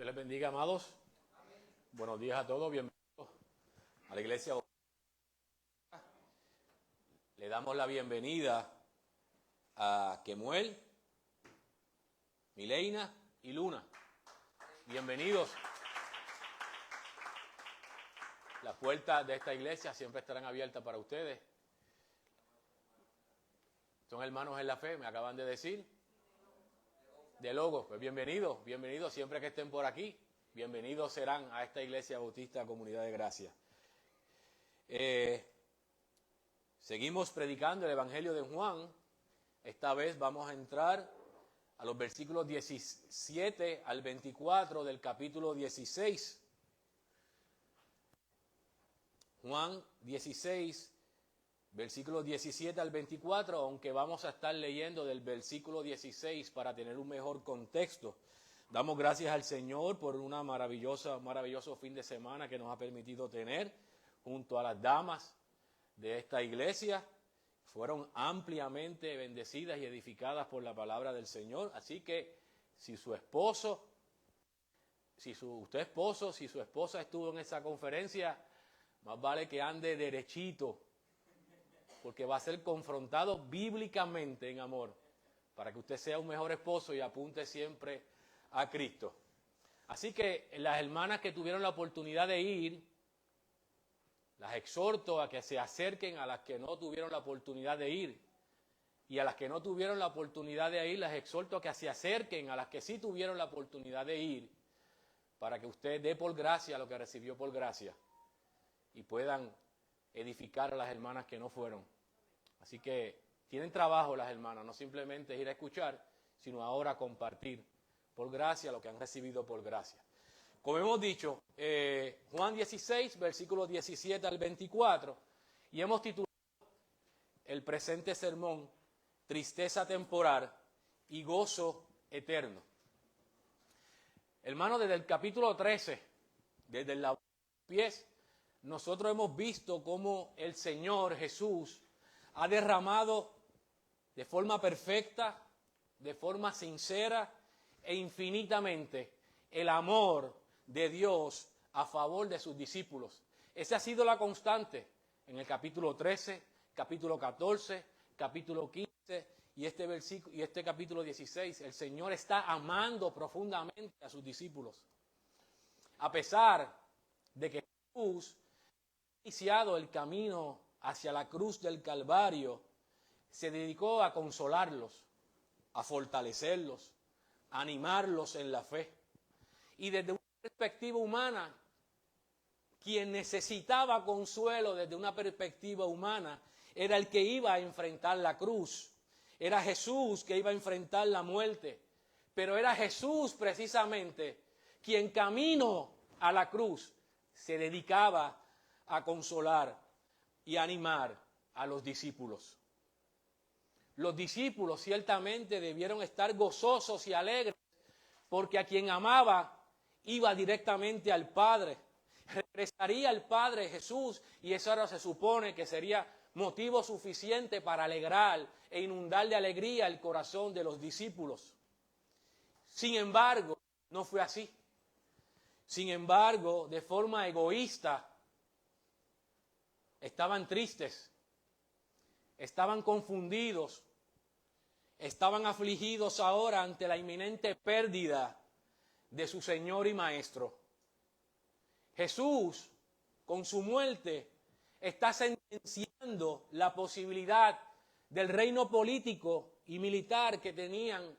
Dios les bendiga, amados. Buenos días a todos, bienvenidos a la iglesia. Le damos la bienvenida a Kemuel, Mileina y Luna. Bienvenidos. Las puertas de esta iglesia siempre estarán abiertas para ustedes. Son hermanos en la fe, me acaban de decir. De Logos, pues bienvenidos, bienvenidos siempre que estén por aquí. Bienvenidos serán a esta iglesia bautista Comunidad de Gracia. Seguimos predicando el Evangelio de Juan. Esta vez vamos a entrar a los versículos 17 al 24 del capítulo 16. Juan 16, versículos 17 al 24, aunque vamos a estar leyendo del versículo 16 para tener un mejor contexto. Damos gracias al Señor por una maravilloso fin de semana que nos ha permitido tener junto a las damas de esta iglesia. Fueron ampliamente bendecidas y edificadas por la palabra del Señor. Así que si su esposa estuvo en esa conferencia, más vale que ande derechito, porque va a ser confrontado bíblicamente en amor, para que usted sea un mejor esposo y apunte siempre a Cristo. Así que las hermanas que tuvieron la oportunidad de ir, las exhorto a que se acerquen a las que no tuvieron la oportunidad de ir. Y a las que no tuvieron la oportunidad de ir, las exhorto a que se acerquen a las que sí tuvieron la oportunidad de ir, para que usted dé por gracia lo que recibió por gracia y puedan edificar a las hermanas que no fueron. Así que tienen trabajo las hermanas, no simplemente ir a escuchar, sino ahora compartir por gracia lo que han recibido por gracia. Como hemos dicho, Juan 16, versículos 17 al 24, y hemos titulado el presente sermón, Tristeza temporal y gozo eterno. Hermanos, desde el capítulo 13, desde el pies, nosotros hemos visto cómo el Señor Jesús ha derramado de forma perfecta, de forma sincera e infinitamente el amor de Dios a favor de sus discípulos. Esa ha sido la constante en el capítulo 13, capítulo 14, capítulo 15 y este capítulo 16. El Señor está amando profundamente a sus discípulos. A pesar de que Jesús iniciado el camino hacia la cruz del Calvario, se dedicó a consolarlos, a fortalecerlos, a animarlos en la fe. Y desde una perspectiva humana, quien necesitaba consuelo desde una perspectiva humana era el que iba a enfrentar la cruz. Era Jesús que iba a enfrentar la muerte. Pero era Jesús precisamente quien camino a la cruz se dedicaba a consolar y animar a los discípulos. Los discípulos ciertamente debieron estar gozosos y alegres porque a quien amaba iba directamente al Padre. Regresaría al Padre Jesús y eso ahora se supone que sería motivo suficiente para alegrar e inundar de alegría el corazón de los discípulos. Sin embargo, no fue así. Sin embargo, de forma egoísta, estaban tristes, estaban confundidos, estaban afligidos ahora ante la inminente pérdida de su Señor y Maestro. Jesús, con su muerte, está sentenciando la posibilidad del reino político y militar que tenían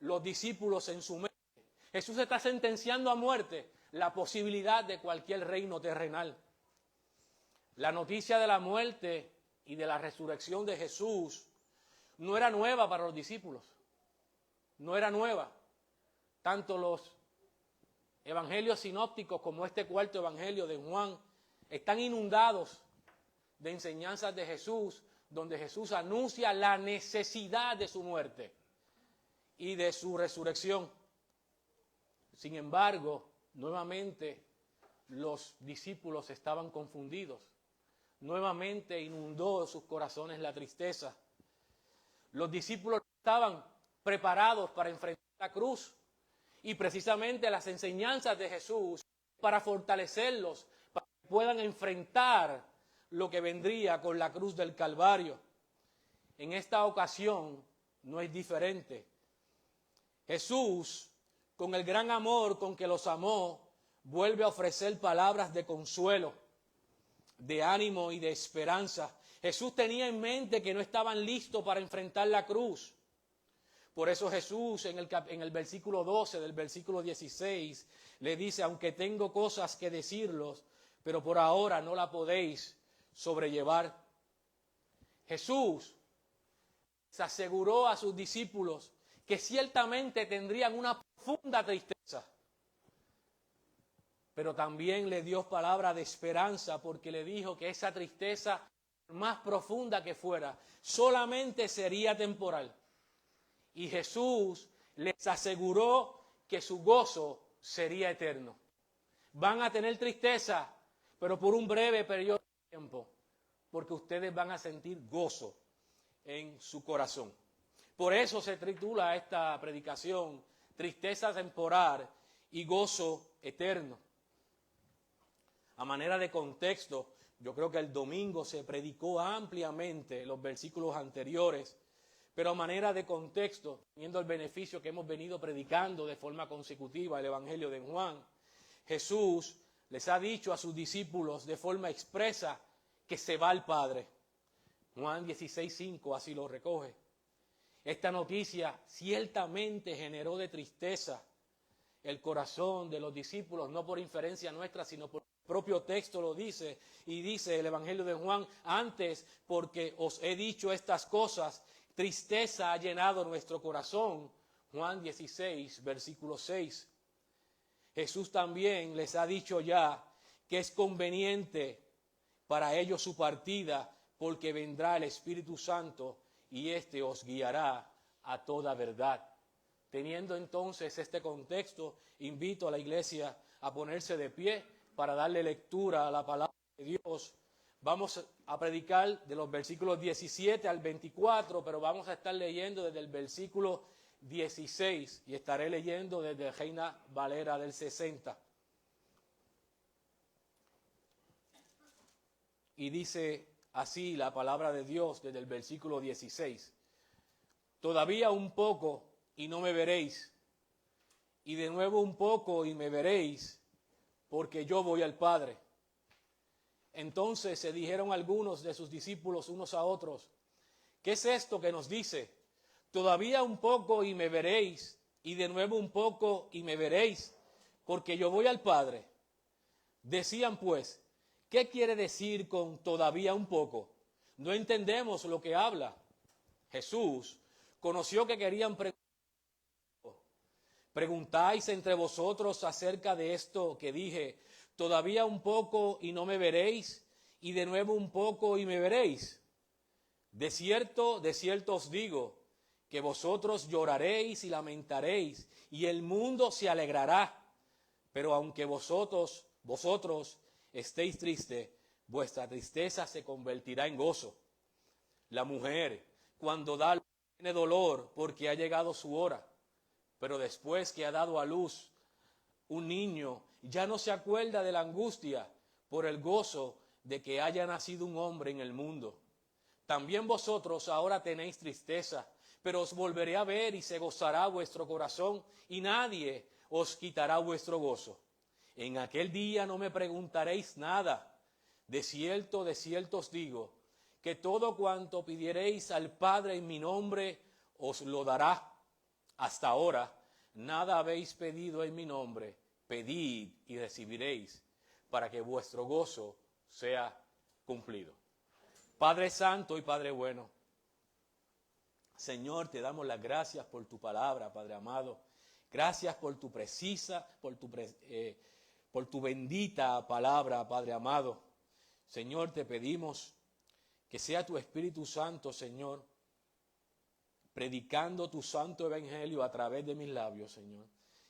los discípulos en su mente. Jesús está sentenciando a muerte la posibilidad de cualquier reino terrenal. La noticia de la muerte y de la resurrección de Jesús no era nueva para los discípulos. No era nueva. Tanto los evangelios sinópticos como este cuarto evangelio de Juan están inundados de enseñanzas de Jesús, donde Jesús anuncia la necesidad de su muerte y de su resurrección. Sin embargo, nuevamente los discípulos estaban confundidos. Nuevamente inundó sus corazones la tristeza. Los discípulos estaban preparados para enfrentar la cruz Y precisamente las enseñanzas de Jesús para fortalecerlos, para que puedan enfrentar lo que vendría con la cruz del Calvario. En esta ocasión no es diferente. Jesús, con el gran amor con que los amó, vuelve a ofrecer palabras de consuelo, de ánimo y de esperanza. Jesús tenía en mente que no estaban listos para enfrentar la cruz. Por eso Jesús en el versículo 12 del versículo 16 le dice, aunque tengo cosas que decirlos, pero por ahora no la podéis sobrellevar. Jesús se aseguró a sus discípulos que ciertamente tendrían una profunda tristeza, pero también le dio palabra de esperanza porque le dijo que esa tristeza, más profunda que fuera, solamente sería temporal. Y Jesús les aseguró que su gozo sería eterno. Van a tener tristeza, pero por un breve periodo de tiempo, porque ustedes van a sentir gozo en su corazón. Por eso se titula esta predicación, Tristeza temporal y gozo eterno. A manera de contexto, yo creo que el domingo se predicó ampliamente los versículos anteriores, pero a manera de contexto, teniendo el beneficio que hemos venido predicando de forma consecutiva el Evangelio de Juan, Jesús les ha dicho a sus discípulos de forma expresa que se va al Padre. Juan 16:5 así lo recoge. Esta noticia ciertamente generó de tristeza el corazón de los discípulos, no por inferencia nuestra, sino por el propio texto lo dice, y dice el Evangelio de Juan, antes porque os he dicho estas cosas, tristeza ha llenado nuestro corazón. Juan 16, versículo 6. Jesús también les ha dicho ya que es conveniente para ellos su partida, porque vendrá el Espíritu Santo y éste os guiará a toda verdad. Teniendo entonces este contexto, invito a la iglesia a ponerse de pie para darle lectura a la palabra de Dios. Vamos a predicar de los versículos 17 al 24, pero vamos a estar leyendo desde el versículo 16 y estaré leyendo desde Reina Valera del 60. Y dice así la palabra de Dios desde el versículo 16. Todavía un poco y no me veréis, y de nuevo un poco y me veréis, porque yo voy al Padre. Entonces se dijeron algunos de sus discípulos unos a otros, ¿qué es esto que nos dice? Todavía un poco y me veréis, y de nuevo un poco y me veréis, porque yo voy al Padre. Decían pues, ¿qué quiere decir con todavía un poco? No entendemos lo que habla. Jesús conoció que querían preguntáis entre vosotros acerca de esto que dije, todavía un poco y no me veréis, y de nuevo un poco y me veréis. De cierto os digo, que vosotros lloraréis y lamentaréis, y el mundo se alegrará. Pero aunque vosotros estéis tristes, vuestra tristeza se convertirá en gozo. La mujer, cuando da luz, tiene dolor porque ha llegado su hora. Pero después que ha dado a luz un niño, ya no se acuerda de la angustia por el gozo de que haya nacido un hombre en el mundo. También vosotros ahora tenéis tristeza, pero os volveré a ver y se gozará vuestro corazón, y nadie os quitará vuestro gozo. En aquel día no me preguntaréis nada. De cierto os digo, que todo cuanto pidiereis al Padre en mi nombre, os lo dará. Hasta ahora, nada habéis pedido en mi nombre, pedid y recibiréis, para que vuestro gozo sea cumplido. Padre Santo y Padre bueno, Señor, te damos las gracias por tu palabra, Padre amado. Gracias por tu por tu bendita palabra, Padre amado. Señor, te pedimos que sea tu Espíritu Santo, Señor, predicando tu santo evangelio a través de mis labios, Señor.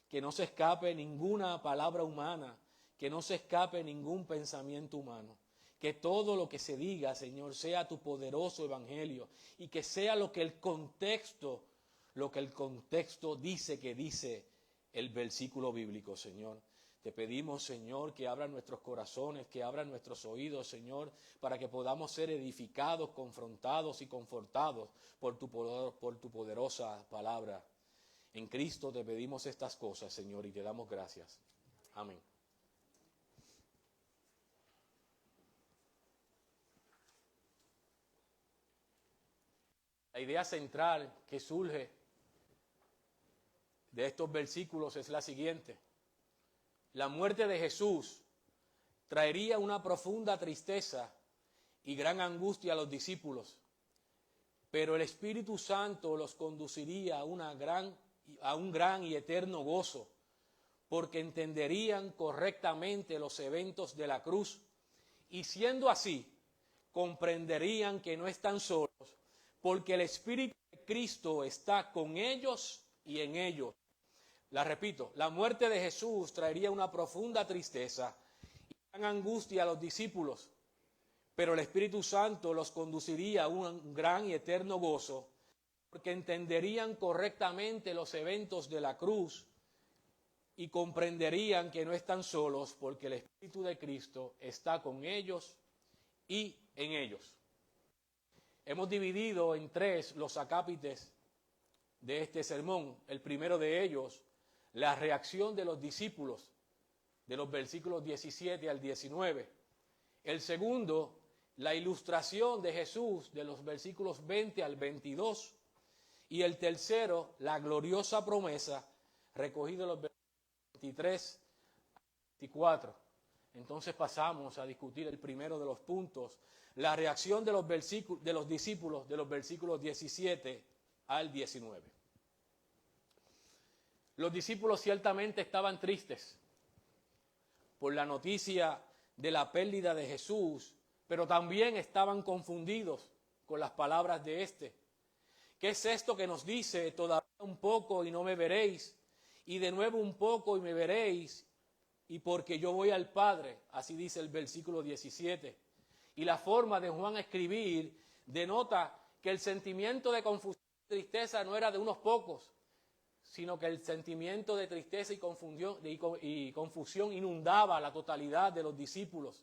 Que no se escape ninguna palabra humana, que no se escape ningún pensamiento humano. Que todo lo que se diga, Señor, sea tu poderoso evangelio y que sea lo que el contexto dice que dice el versículo bíblico, Señor. Te pedimos, Señor, que abran nuestros corazones, que abran nuestros oídos, Señor, para que podamos ser edificados, confrontados y confortados por tu poderosa palabra. En Cristo te pedimos estas cosas, Señor, y te damos gracias. Amén. La idea central que surge de estos versículos es la siguiente. La muerte de Jesús traería una profunda tristeza y gran angustia a los discípulos, pero el Espíritu Santo los conduciría a un gran y eterno gozo, porque entenderían correctamente los eventos de la cruz y siendo así, comprenderían que no están solos, porque el Espíritu de Cristo está con ellos y en ellos. La repito, la muerte de Jesús traería una profunda tristeza y gran angustia a los discípulos, pero el Espíritu Santo los conduciría a un gran y eterno gozo, porque entenderían correctamente los eventos de la cruz y comprenderían que no están solos, porque el Espíritu de Cristo está con ellos y en ellos. Hemos dividido en 3 los acápites de este sermón. El primero de ellos, la reacción de los discípulos, de los versículos 17 al 19. El segundo, la ilustración de Jesús, de los versículos 20 al 22. Y el tercero, la gloriosa promesa, recogida en los versículos 23 al 24. Entonces pasamos a discutir el primero de los puntos, la reacción de los discípulos de los versículos 17 al 19. Los discípulos ciertamente estaban tristes por la noticia de la pérdida de Jesús, pero también estaban confundidos con las palabras de este. ¿Qué es esto que nos dice? Todavía un poco y no me veréis, y de nuevo un poco y me veréis, y porque yo voy al Padre, así dice el versículo 17. Y la forma de Juan escribir denota que el sentimiento de confusión y tristeza no era de unos pocos, sino que el sentimiento de tristeza y confusión inundaba la totalidad de los discípulos.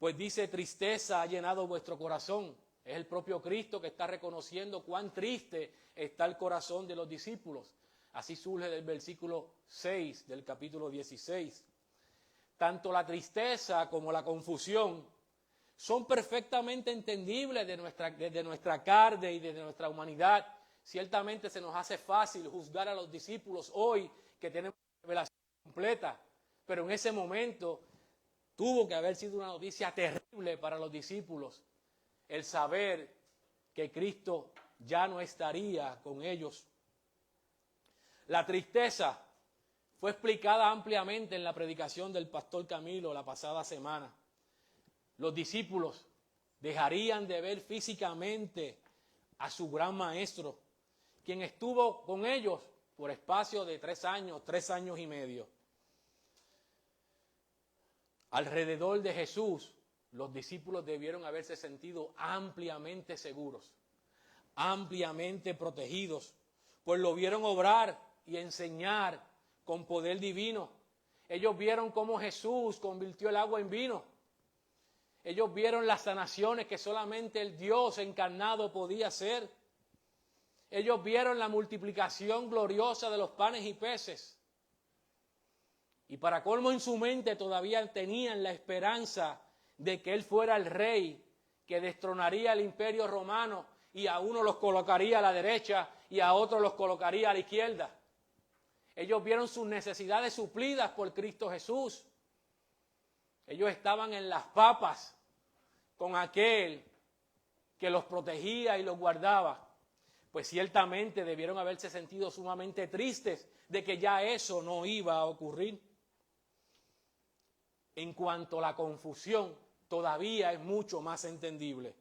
Pues dice, tristeza ha llenado vuestro corazón. Es el propio Cristo que está reconociendo cuán triste está el corazón de los discípulos. Así surge del versículo 6 del capítulo 16. Tanto la tristeza como la confusión son perfectamente entendibles desde nuestra carne y desde nuestra humanidad. Ciertamente se nos hace fácil juzgar a los discípulos hoy que tenemos la revelación completa, pero en ese momento tuvo que haber sido una noticia terrible para los discípulos el saber que Cristo ya no estaría con ellos. La tristeza fue explicada ampliamente en la predicación del pastor Camilo la pasada semana. Los discípulos dejarían de ver físicamente a su gran maestro, quien estuvo con ellos por espacio de 3 años y medio. Alrededor de Jesús, los discípulos debieron haberse sentido ampliamente seguros, ampliamente protegidos, pues lo vieron obrar y enseñar con poder divino. Ellos vieron cómo Jesús convirtió el agua en vino. Ellos vieron las sanaciones que solamente el Dios encarnado podía hacer. Ellos vieron la multiplicación gloriosa de los panes y peces. Y para colmo en su mente todavía tenían la esperanza de que Él fuera el rey que destronaría el imperio romano y a uno los colocaría a la derecha y a otros los colocaría a la izquierda. Ellos vieron sus necesidades suplidas por Cristo Jesús. Ellos estaban en las papas con aquel que los protegía y los guardaba. Pues ciertamente debieron haberse sentido sumamente tristes de que ya eso no iba a ocurrir. En cuanto a la confusión, todavía es mucho más entendible.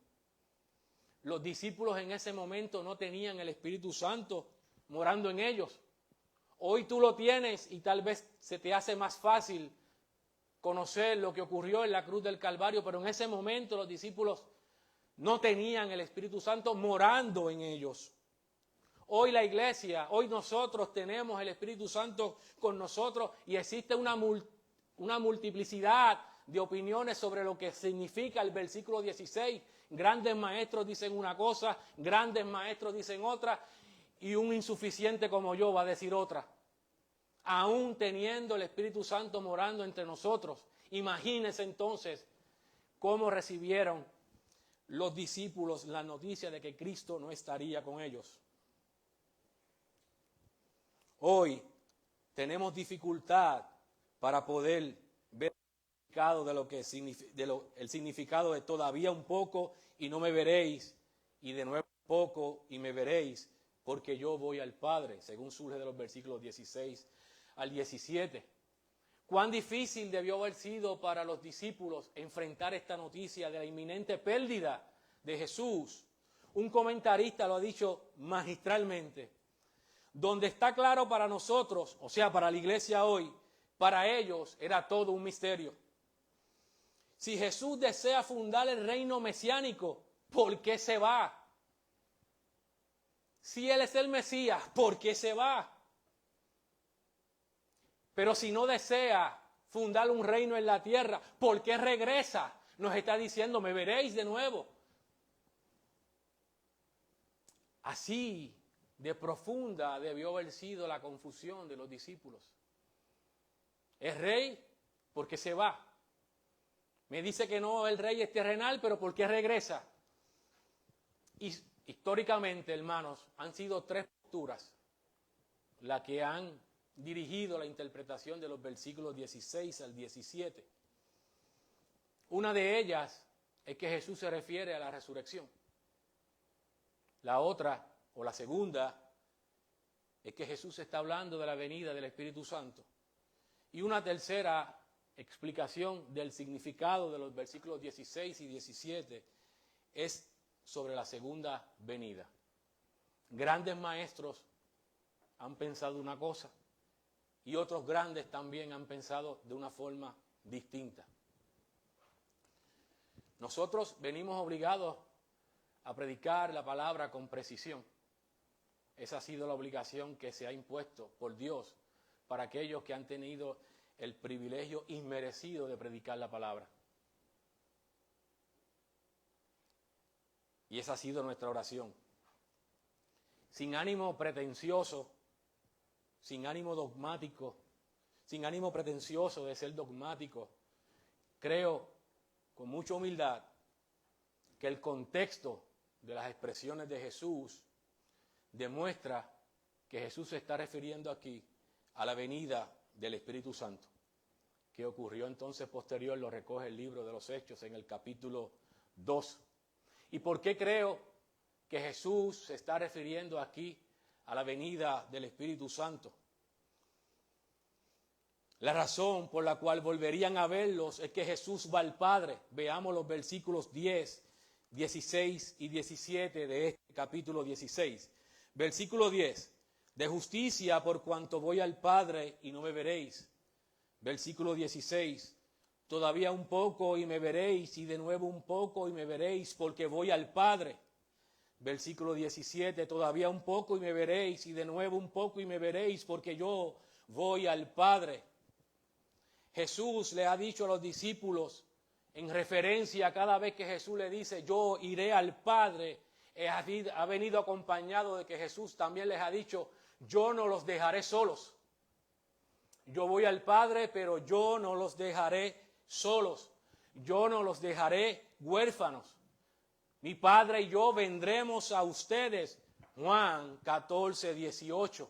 Los discípulos en ese momento no tenían el Espíritu Santo morando en ellos. Hoy tú lo tienes y tal vez se te hace más fácil conocer lo que ocurrió en la cruz del Calvario, pero en ese momento los discípulos no tenían el Espíritu Santo morando en ellos. Hoy la iglesia, hoy nosotros tenemos el Espíritu Santo con nosotros y existe una multiplicidad de opiniones sobre lo que significa el versículo 16. Grandes maestros dicen una cosa, grandes maestros dicen otra, y un insuficiente como yo va a decir otra. Aún teniendo el Espíritu Santo morando entre nosotros. Imagínense entonces cómo recibieron los discípulos la noticia de que Cristo no estaría con ellos. Hoy tenemos dificultad para poder ver el significado de todavía un poco y no me veréis, y de nuevo un poco y me veréis, porque yo voy al Padre, según surge de los versículos 16 al 17. Cuán difícil debió haber sido para los discípulos enfrentar esta noticia de la inminente pérdida de Jesús. Un comentarista lo ha dicho magistralmente. Donde está claro para nosotros, o sea, para la iglesia hoy, para ellos era todo un misterio. Si Jesús desea fundar el reino mesiánico, ¿por qué se va? Si Él es el Mesías, ¿por qué se va? Pero si no desea fundar un reino en la tierra, ¿por qué regresa? Nos está diciendo, me veréis de nuevo. Así de profunda debió haber sido la confusión de los discípulos. Es rey porque se va. Me dice que no, el rey es terrenal, pero ¿por qué regresa? Y históricamente, hermanos, han sido tres posturas las que han dirigido la interpretación de los versículos 16 al 17. Una de ellas es que Jesús se refiere a la resurrección. La otra, o la segunda, es que Jesús está hablando de la venida del Espíritu Santo. Y una tercera explicación del significado de los versículos 16 y 17 es sobre la segunda venida. Grandes maestros han pensado una cosa y otros grandes también han pensado de una forma distinta. Nosotros venimos obligados a predicar la palabra con precisión. Esa ha sido la obligación que se ha impuesto por Dios para aquellos que han tenido el privilegio inmerecido de predicar la palabra. Y esa ha sido nuestra oración. Sin ánimo pretencioso, sin ánimo dogmático, sin ánimo pretencioso de ser dogmático, creo con mucha humildad que el contexto de las expresiones de Jesús demuestra que Jesús se está refiriendo aquí a la venida del Espíritu Santo, que ocurrió entonces posterior, lo recoge el libro de los Hechos en el capítulo 2. ¿Y por qué creo que Jesús se está refiriendo aquí a la venida del Espíritu Santo? La razón por la cual volverían a verlos es que Jesús va al Padre. Veamos los versículos 10, 16 y 17 de este capítulo 16. Versículo 10. De justicia por cuanto voy al Padre y no me veréis. Versículo 16. Todavía un poco y me veréis, y de nuevo un poco y me veréis, porque voy al Padre. Versículo 17. Todavía un poco y me veréis, y de nuevo un poco y me veréis, porque yo voy al Padre. Jesús le ha dicho a los discípulos, en referencia a cada vez que Jesús le dice, yo iré al Padre, ha venido acompañado de que Jesús también les ha dicho, yo no los dejaré solos. Yo voy al Padre, pero yo no los dejaré solos. Yo no los dejaré huérfanos. Mi Padre y yo vendremos a ustedes. Juan 14, 18.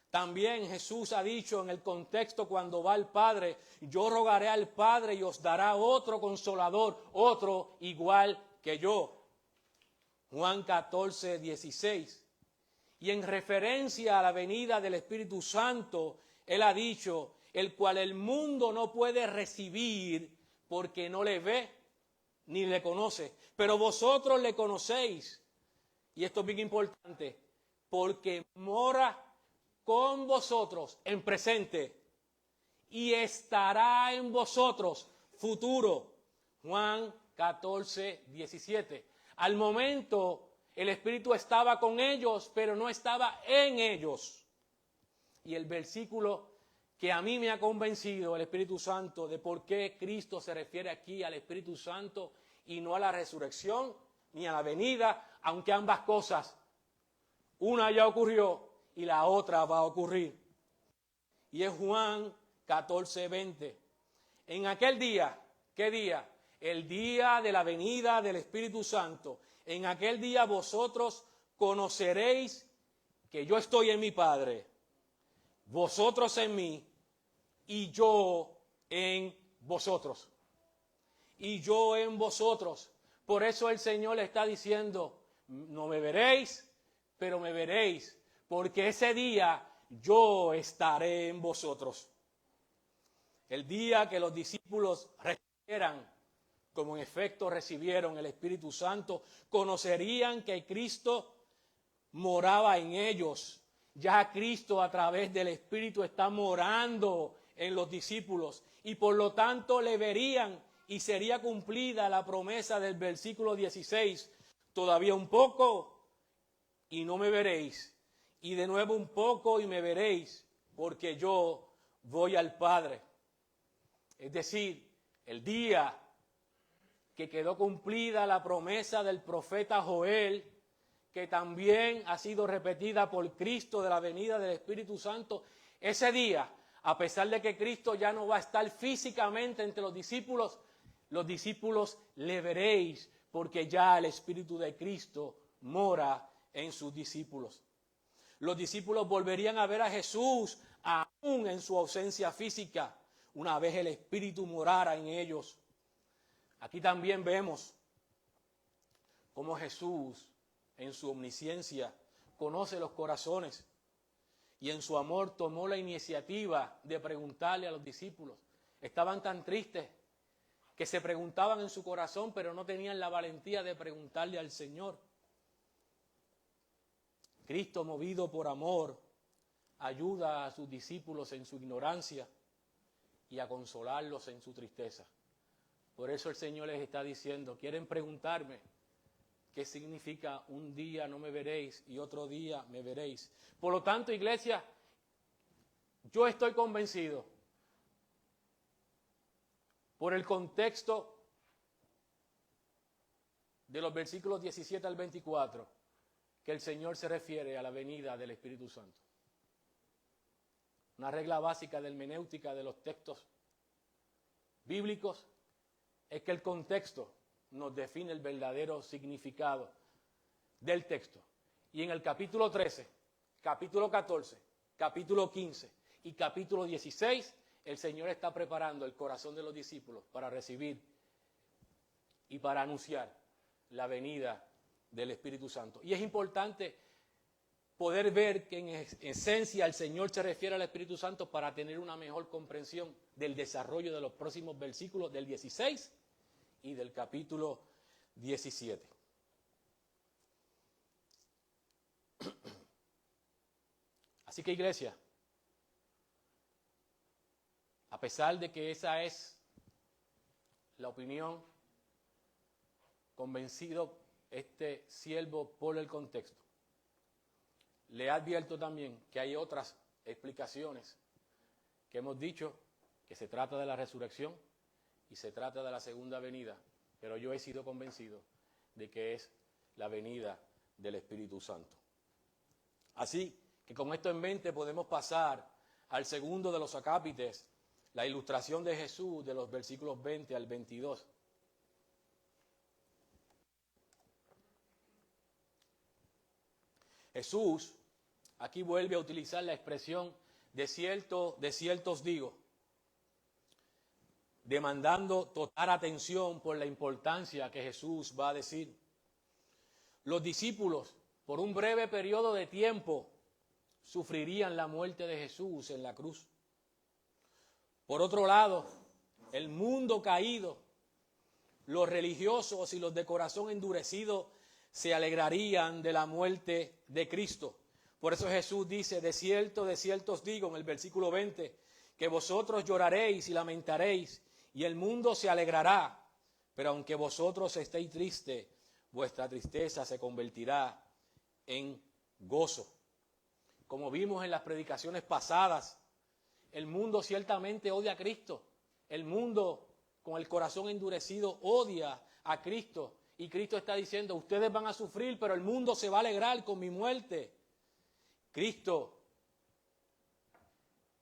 También Jesús ha dicho en el contexto cuando va al Padre, yo rogaré al Padre y os dará otro consolador, otro igual que yo. Juan 14, 16. Y en referencia a la venida del Espíritu Santo, Él ha dicho, el cual el mundo no puede recibir porque no le ve ni le conoce. Pero vosotros le conocéis. Y esto es bien importante, porque mora con vosotros en presente y estará en vosotros futuro. Juan 14, 17. Al momento El Espíritu estaba con ellos, pero no estaba en ellos. Y el versículo que a mí me ha convencido, el Espíritu Santo, de por qué Cristo se refiere aquí al Espíritu Santo y no a la resurrección ni a la venida, aunque ambas cosas, una ya ocurrió y la otra va a ocurrir. Y es Juan 14:20. En aquel día, ¿qué día? El día de la venida del Espíritu Santo. En aquel día vosotros conoceréis que yo estoy en mi Padre, vosotros en mí y yo en vosotros. Y yo en vosotros. Por eso el Señor le está diciendo, no me veréis, pero me veréis, porque ese día yo estaré en vosotros. El día que los discípulos recibieran, como en efecto recibieron el Espíritu Santo, conocerían que Cristo moraba en ellos. Ya Cristo a través del Espíritu está morando en los discípulos y por lo tanto le verían y sería cumplida la promesa del versículo 16. Todavía un poco y no me veréis, y de nuevo un poco y me veréis, porque yo voy al Padre. Es decir, el día que quedó cumplida la promesa del profeta Joel, que también ha sido repetida por Cristo de la venida del Espíritu Santo, ese día, a pesar de que Cristo ya no va a estar físicamente entre los discípulos le veréis, porque ya el Espíritu de Cristo mora en sus discípulos. Los discípulos volverían a ver a Jesús aún en su ausencia física, una vez el Espíritu morara en ellos. Aquí también vemos cómo Jesús, en su omnisciencia, conoce los corazones y en su amor tomó la iniciativa de preguntarle a los discípulos. Estaban tan tristes que se preguntaban en su corazón, pero no tenían la valentía de preguntarle al Señor. Cristo, movido por amor, ayuda a sus discípulos en su ignorancia y a consolarlos en su tristeza. Por eso el Señor les está diciendo, ¿quieren preguntarme qué significa un día no me veréis y otro día me veréis? Por lo tanto, iglesia, yo estoy convencido por el contexto de los versículos 17 al 24, que el Señor se refiere a la venida del Espíritu Santo. Una regla básica de hermenéutica de los textos bíblicos es que el contexto nos define el verdadero significado del texto. Y en el capítulo 13, capítulo 14, capítulo 15 y capítulo 16, el Señor está preparando el corazón de los discípulos para recibir y para anunciar la venida del Espíritu Santo. Y es importante poder ver que en esencia el Señor se refiere al Espíritu Santo para tener una mejor comprensión del desarrollo de los próximos versículos del 16 y del capítulo 17. Así que, iglesia, a pesar de que esa es la opinión, convencido este siervo por el contexto, le advierto también que hay otras explicaciones que hemos dicho, que se trata de la resurrección y se trata de la segunda venida, pero yo he sido convencido de que es la venida del Espíritu Santo. Así que con esto en mente podemos pasar al segundo de los acápites, la ilustración de Jesús de los versículos 20 al 22. Jesús aquí vuelve a utilizar la expresión de ciertos digo, demandando total atención por la importancia que Jesús va a decir. Los discípulos, por un breve periodo de tiempo, sufrirían la muerte de Jesús en la cruz. Por otro lado, el mundo caído, los religiosos y los de corazón endurecido se alegrarían de la muerte de Cristo. Por eso Jesús dice, de cierto os digo, en el versículo 20, que vosotros lloraréis y lamentaréis, y el mundo se alegrará, pero aunque vosotros estéis tristes, vuestra tristeza se convertirá en gozo. Como vimos en las predicaciones pasadas, el mundo ciertamente odia a Cristo. El mundo con el corazón endurecido odia a Cristo. Y Cristo está diciendo, ustedes van a sufrir, pero el mundo se va a alegrar con mi muerte. Cristo,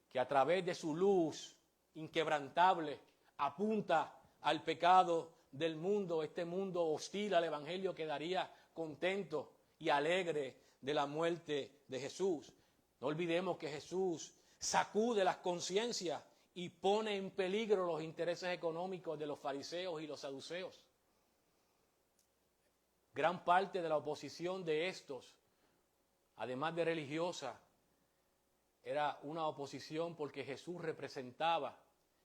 que a través de su luz inquebrantable apunta al pecado del mundo, este mundo hostil al Evangelio quedaría contento y alegre de la muerte de Jesús. No olvidemos que Jesús sacude las conciencias y pone en peligro los intereses económicos de los fariseos y los saduceos. Gran parte de la oposición de estos, además de religiosa, era una oposición porque Jesús representaba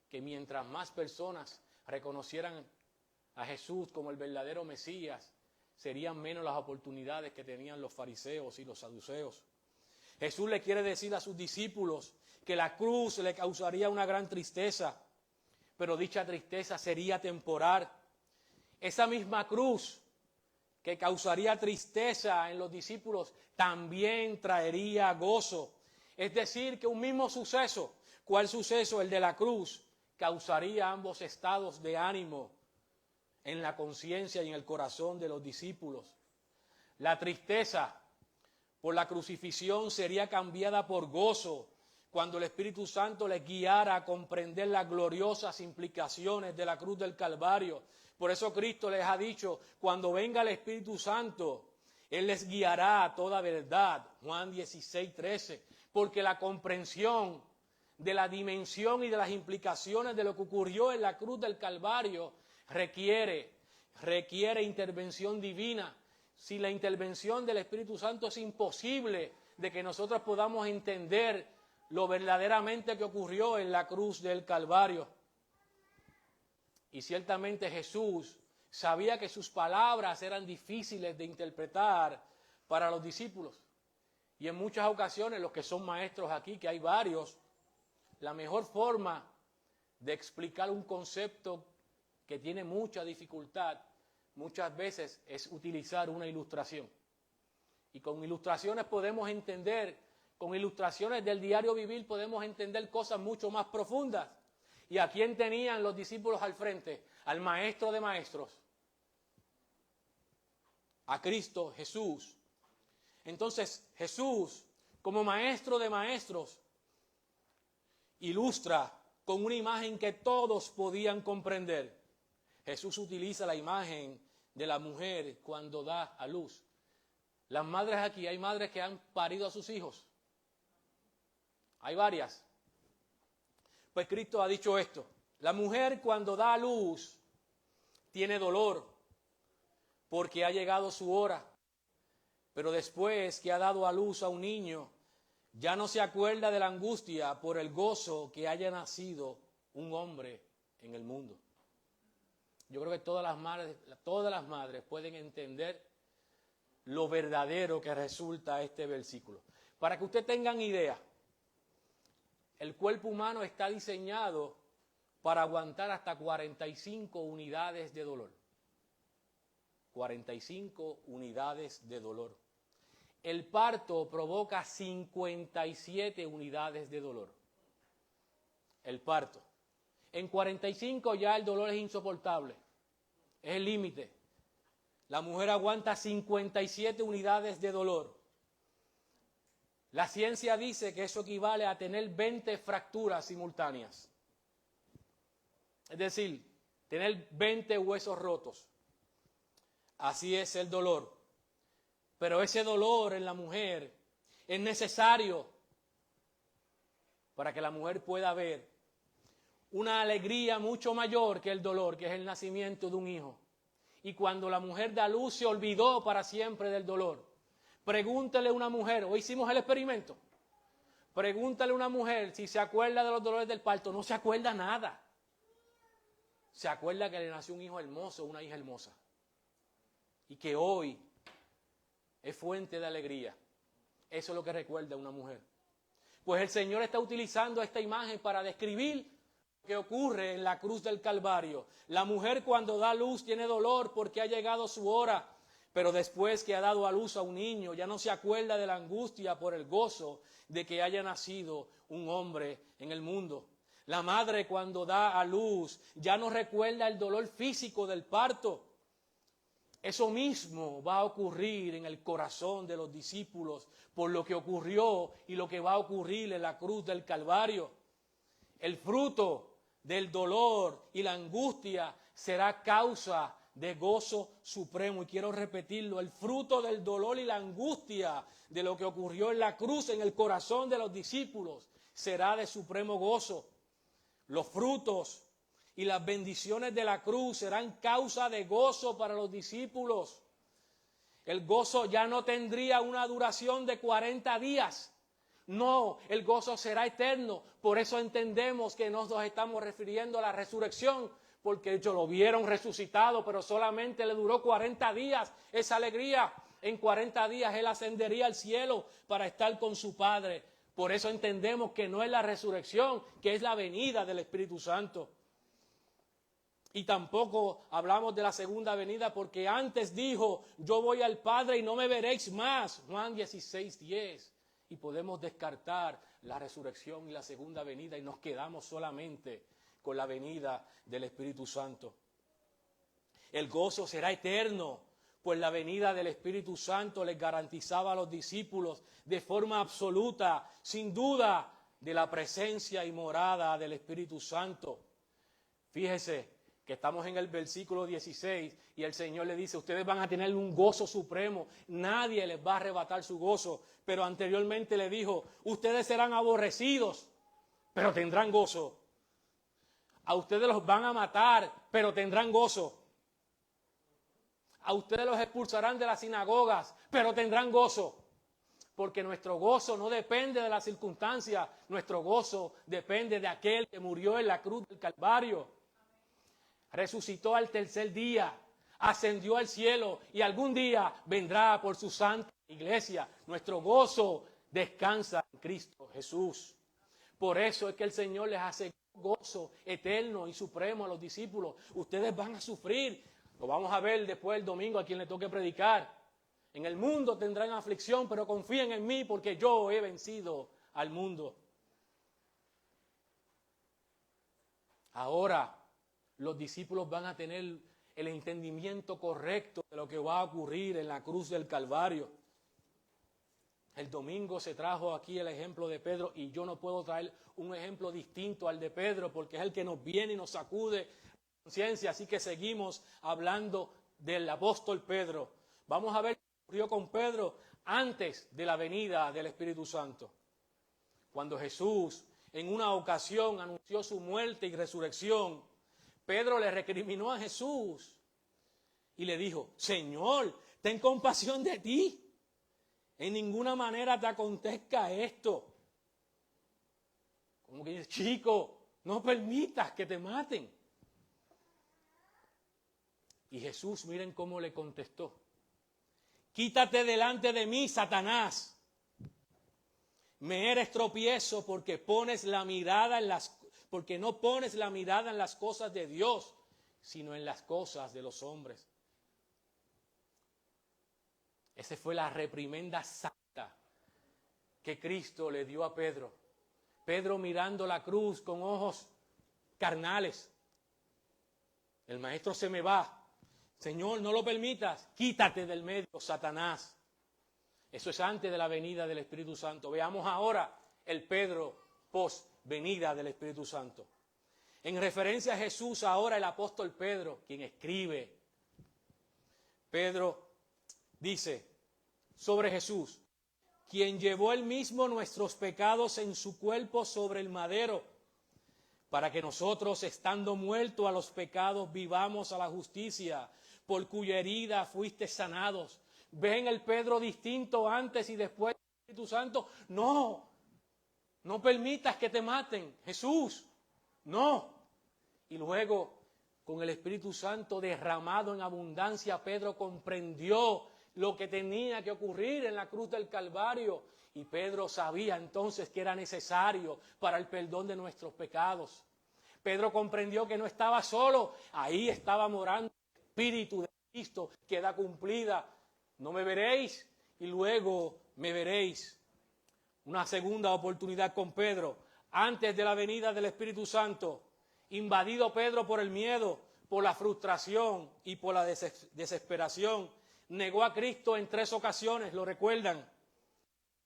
que mientras más personas reconocieran a Jesús como el verdadero Mesías, serían menos las oportunidades que tenían los fariseos y los saduceos. Jesús le quiere decir a sus discípulos que la cruz le causaría una gran tristeza, pero dicha tristeza sería temporal. Esa misma cruz que causaría tristeza en los discípulos también traería gozo. Es decir, que un mismo suceso, ¿cuál suceso? El de la cruz, causaría ambos estados de ánimo en la conciencia y en el corazón de los discípulos. La tristeza por la crucifixión sería cambiada por gozo cuando el Espíritu Santo les guiara a comprender las gloriosas implicaciones de la cruz del Calvario. Por eso Cristo les ha dicho, cuando venga el Espíritu Santo, Él les guiará a toda verdad. Juan 16:13. Porque la comprensión de la dimensión y de las implicaciones de lo que ocurrió en la cruz del Calvario requiere intervención divina. Sin la intervención del Espíritu Santo es imposible de que nosotros podamos entender lo verdaderamente que ocurrió en la cruz del Calvario. Y ciertamente Jesús sabía que sus palabras eran difíciles de interpretar para los discípulos. Y en muchas ocasiones, los que son maestros aquí, que hay varios, la mejor forma de explicar un concepto que tiene mucha dificultad, muchas veces es utilizar una ilustración. Y con ilustraciones podemos entender, con ilustraciones del diario vivir podemos entender cosas mucho más profundas. ¿Y a quién tenían los discípulos al frente? Al maestro de maestros, a Cristo Jesús. Entonces Jesús, como maestro de maestros, ilustra con una imagen que todos podían comprender. Jesús utiliza la imagen de la mujer cuando da a luz. Las madres aquí, hay madres que han parido a sus hijos. Hay varias. Pues Cristo ha dicho esto. La mujer cuando da a luz tiene dolor porque ha llegado su hora. Pero después que ha dado a luz a un niño, ya no se acuerda de la angustia por el gozo que haya nacido un hombre en el mundo. Yo creo que todas las madres pueden entender lo verdadero que resulta este versículo. Para que ustedes tengan idea, el cuerpo humano está diseñado para aguantar hasta 45 unidades de dolor. 45 unidades de dolor. El parto provoca 57 unidades de dolor. El parto. En 45 ya el dolor es insoportable. Es el límite. La mujer aguanta 57 unidades de dolor. La ciencia dice que eso equivale a tener 20 fracturas simultáneas. Es decir, tener 20 huesos rotos. Así es el dolor. Pero ese dolor en la mujer es necesario para que la mujer pueda ver una alegría mucho mayor que el dolor, que es el nacimiento de un hijo. Y cuando la mujer da luz se olvidó para siempre del dolor. Pregúntale a una mujer, hoy hicimos el experimento, pregúntale a una mujer si se acuerda de los dolores del parto, no se acuerda nada. Se acuerda que le nació un hijo hermoso, una hija hermosa. Y que hoy es fuente de alegría. Eso es lo que recuerda una mujer. Pues el Señor está utilizando esta imagen para describir lo que ocurre en la cruz del Calvario. La mujer cuando da luz tiene dolor porque ha llegado su hora. Pero después que ha dado a luz a un niño, ya no se acuerda de la angustia por el gozo de que haya nacido un hombre en el mundo. La madre, cuando da a luz, ya no recuerda el dolor físico del parto. Eso mismo va a ocurrir en el corazón de los discípulos por lo que ocurrió y lo que va a ocurrir en la cruz del Calvario. El fruto del dolor y la angustia será causa de gozo supremo. Y quiero repetirlo, el fruto del dolor y la angustia de lo que ocurrió en la cruz, en el corazón de los discípulos, será de supremo gozo. Los frutos y las bendiciones de la cruz serán causa de gozo para los discípulos. El gozo ya no tendría una duración de 40 días. No, el gozo será eterno. Por eso entendemos que nos estamos refiriendo a la resurrección, porque ellos lo vieron resucitado, pero solamente le duró 40 días esa alegría. En 40 días Él ascendería al cielo para estar con su Padre. Por eso entendemos que no es la resurrección, que es la venida del Espíritu Santo. Y tampoco hablamos de la segunda venida, porque antes dijo, yo voy al Padre y no me veréis más. Juan 16:10. Y podemos descartar la resurrección y la segunda venida y nos quedamos solamente con la venida del Espíritu Santo. El gozo será eterno, pues la venida del Espíritu Santo les garantizaba a los discípulos de forma absoluta, sin duda, de la presencia y morada del Espíritu Santo. Fíjese que estamos en el versículo 16 y el Señor le dice, ustedes van a tener un gozo supremo, nadie les va a arrebatar su gozo. Pero anteriormente le dijo, ustedes serán aborrecidos, pero tendrán gozo. A ustedes los van a matar, pero tendrán gozo. A ustedes los expulsarán de las sinagogas, pero tendrán gozo. Porque nuestro gozo no depende de las circunstancias, nuestro gozo depende de aquel que murió en la cruz del Calvario. Resucitó al tercer día, ascendió al cielo y algún día vendrá por su santa iglesia. Nuestro gozo descansa en Cristo Jesús. Por eso es que el Señor les hace gozo eterno y supremo a los discípulos. Ustedes van a sufrir, lo vamos a ver después el domingo a quien le toque predicar. En el mundo tendrán aflicción, pero confíen en mí porque yo he vencido al mundo. Ahora los discípulos van a tener el entendimiento correcto de lo que va a ocurrir en la cruz del Calvario. El domingo se trajo aquí el ejemplo de Pedro y yo no puedo traer un ejemplo distinto al de Pedro porque es el que nos viene y nos sacude la conciencia. Así que seguimos hablando del apóstol Pedro. Vamos a ver qué ocurrió con Pedro antes de la venida del Espíritu Santo. Cuando Jesús en una ocasión anunció su muerte y resurrección, Pedro le recriminó a Jesús y le dijo, Señor, ten compasión de ti. En ninguna manera te acontezca esto. Como que dice, chico, no permitas que te maten. Y Jesús, miren cómo le contestó. Quítate delante de mí, Satanás. Me eres tropiezo porque no pones la mirada en las cosas de Dios, sino en las cosas de los hombres. Esa fue la reprimenda santa que Cristo le dio a Pedro. Pedro mirando la cruz con ojos carnales. El maestro se me va. Señor, no lo permitas. Quítate del medio, Satanás. Eso es antes de la venida del Espíritu Santo. Veamos ahora el Pedro post venida del Espíritu Santo. En referencia a Jesús, ahora el apóstol Pedro, quien escribe, Pedro dice sobre Jesús, quien llevó él mismo nuestros pecados en su cuerpo sobre el madero, para que nosotros, estando muertos a los pecados, vivamos a la justicia, por cuya herida fuiste sanados. ¿Ven el Pedro distinto antes y después del Espíritu Santo? No permitas que te maten, Jesús, no. Y luego, con el Espíritu Santo derramado en abundancia, Pedro comprendió lo que tenía que ocurrir en la cruz del Calvario. Y Pedro sabía entonces que era necesario para el perdón de nuestros pecados. Pedro comprendió que no estaba solo, ahí estaba morando el Espíritu de Cristo, que da cumplida No me veréis y luego me veréis. Una segunda oportunidad con Pedro, antes de la venida del Espíritu Santo, invadido Pedro por el miedo, por la frustración y por la desesperación, negó a Cristo en 3 ocasiones, ¿lo recuerdan?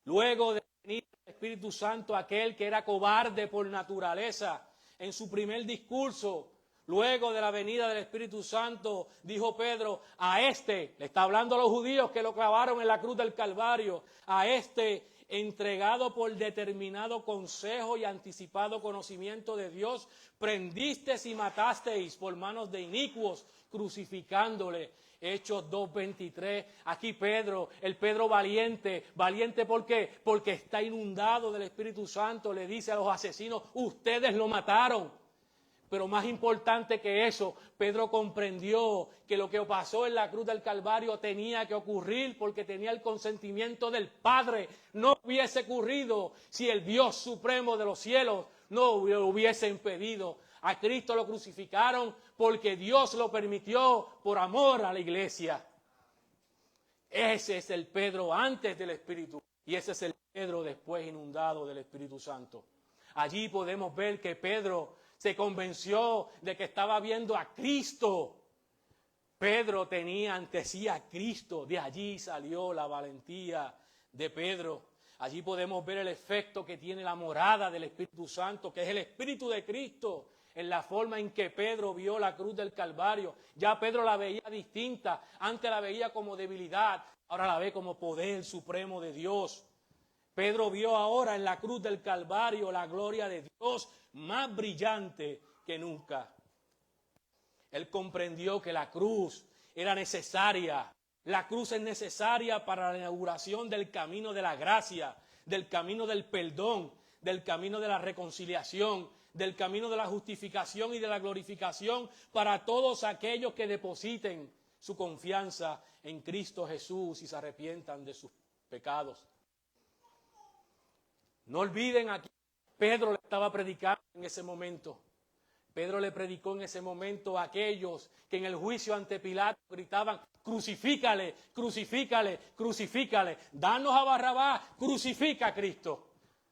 Luego de venir el Espíritu Santo, aquel que era cobarde por naturaleza, en su primer discurso, luego de la venida del Espíritu Santo, dijo Pedro, a este, le está hablando a los judíos que lo clavaron en la cruz del Calvario, a este entregado por determinado consejo y anticipado conocimiento de Dios, prendisteis y matasteis por manos de inicuos, crucificándole. Hechos 2:23, aquí Pedro, el Pedro valiente, ¿valiente por qué? Porque está inundado del Espíritu Santo, le dice a los asesinos, ustedes lo mataron. Pero más importante que eso, Pedro comprendió que lo que pasó en la cruz del Calvario tenía que ocurrir porque tenía el consentimiento del Padre. No hubiese ocurrido si el Dios supremo de los cielos no lo hubiese impedido. A Cristo lo crucificaron porque Dios lo permitió por amor a la iglesia. Ese es el Pedro antes del Espíritu y ese es el Pedro después inundado del Espíritu Santo. Allí podemos ver que Pedro se convenció de que estaba viendo a Cristo. Pedro tenía ante sí a Cristo. De allí salió la valentía de Pedro. Allí podemos ver el efecto que tiene la morada del Espíritu Santo, que es el Espíritu de Cristo, en la forma en que Pedro vio la cruz del Calvario. Ya Pedro la veía distinta. Antes la veía como debilidad, ahora la ve como poder supremo de Dios. Pedro vio ahora en la cruz del Calvario la gloria de Dios más brillante que nunca. Él comprendió que la cruz era necesaria. La cruz es necesaria para la inauguración del camino de la gracia, del camino del perdón, del camino de la reconciliación, del camino de la justificación y de la glorificación para todos aquellos que depositen su confianza en Cristo Jesús y se arrepientan de sus pecados. No olviden aquí, Pedro le estaba predicando en ese momento. Pedro le predicó en ese momento a aquellos que en el juicio ante Pilato gritaban, crucifícale, crucifícale, crucifícale, danos a Barrabás, crucifica a Cristo.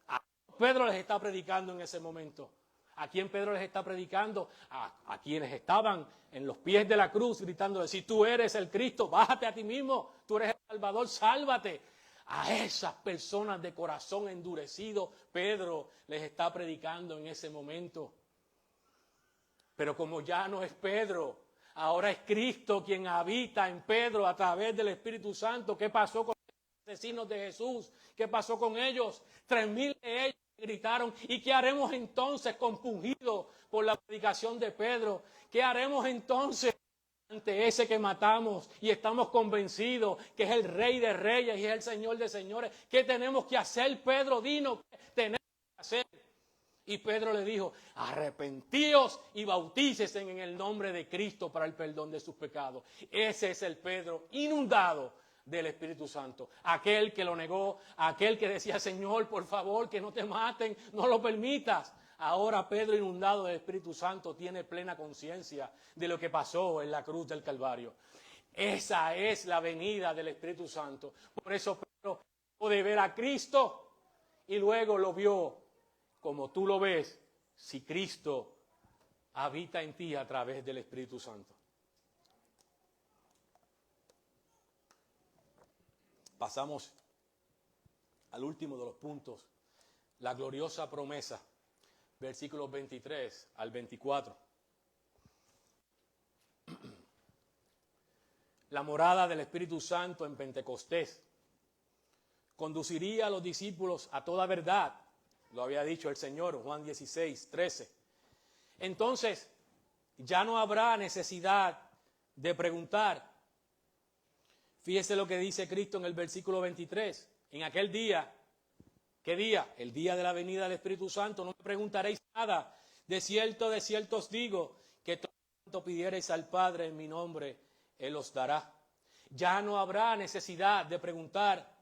A Pedro les está predicando en ese momento. ¿A quién Pedro les está predicando? A quienes estaban en los pies de la cruz gritando, si tú eres el Cristo, bájate a ti mismo, tú eres el Salvador, sálvate. A esas personas de corazón endurecido, Pedro les está predicando en ese momento. Pero como ya no es Pedro, ahora es Cristo quien habita en Pedro a través del Espíritu Santo. ¿Qué pasó con los asesinos de Jesús? ¿Qué pasó con ellos? 3,000 de ellos gritaron. ¿Y qué haremos entonces compungidos por la predicación de Pedro? ¿Qué haremos entonces ante ese que matamos y estamos convencidos que es el Rey de Reyes y es el Señor de Señores? ¿Qué tenemos que hacer, Pedro? Dinos, ¿qué tenemos que hacer? Y Pedro le dijo, arrepentíos y bautícese en el nombre de Cristo para el perdón de sus pecados. Ese es el Pedro inundado del Espíritu Santo. Aquel que lo negó, aquel que decía, Señor, por favor, que no te maten, no lo permitas. Ahora Pedro inundado del Espíritu Santo tiene plena conciencia de lo que pasó en la cruz del Calvario. Esa es la venida del Espíritu Santo. Por eso Pedro puede ver a Cristo y luego lo vio como tú lo ves, si Cristo habita en ti a través del Espíritu Santo. Pasamos al último de los puntos, la gloriosa promesa, versículos 23 al 24. La morada del Espíritu Santo en Pentecostés conduciría a los discípulos a toda verdad. Lo había dicho el Señor, Juan 16, 13. Entonces, ya no habrá necesidad de preguntar. Fíjese lo que dice Cristo en el versículo 23. En aquel día, ¿qué día? El día de la venida del Espíritu Santo. No me preguntaréis nada. De cierto os digo, que todo cuanto pidiereis al Padre en mi nombre, Él os dará. Ya no habrá necesidad de preguntar.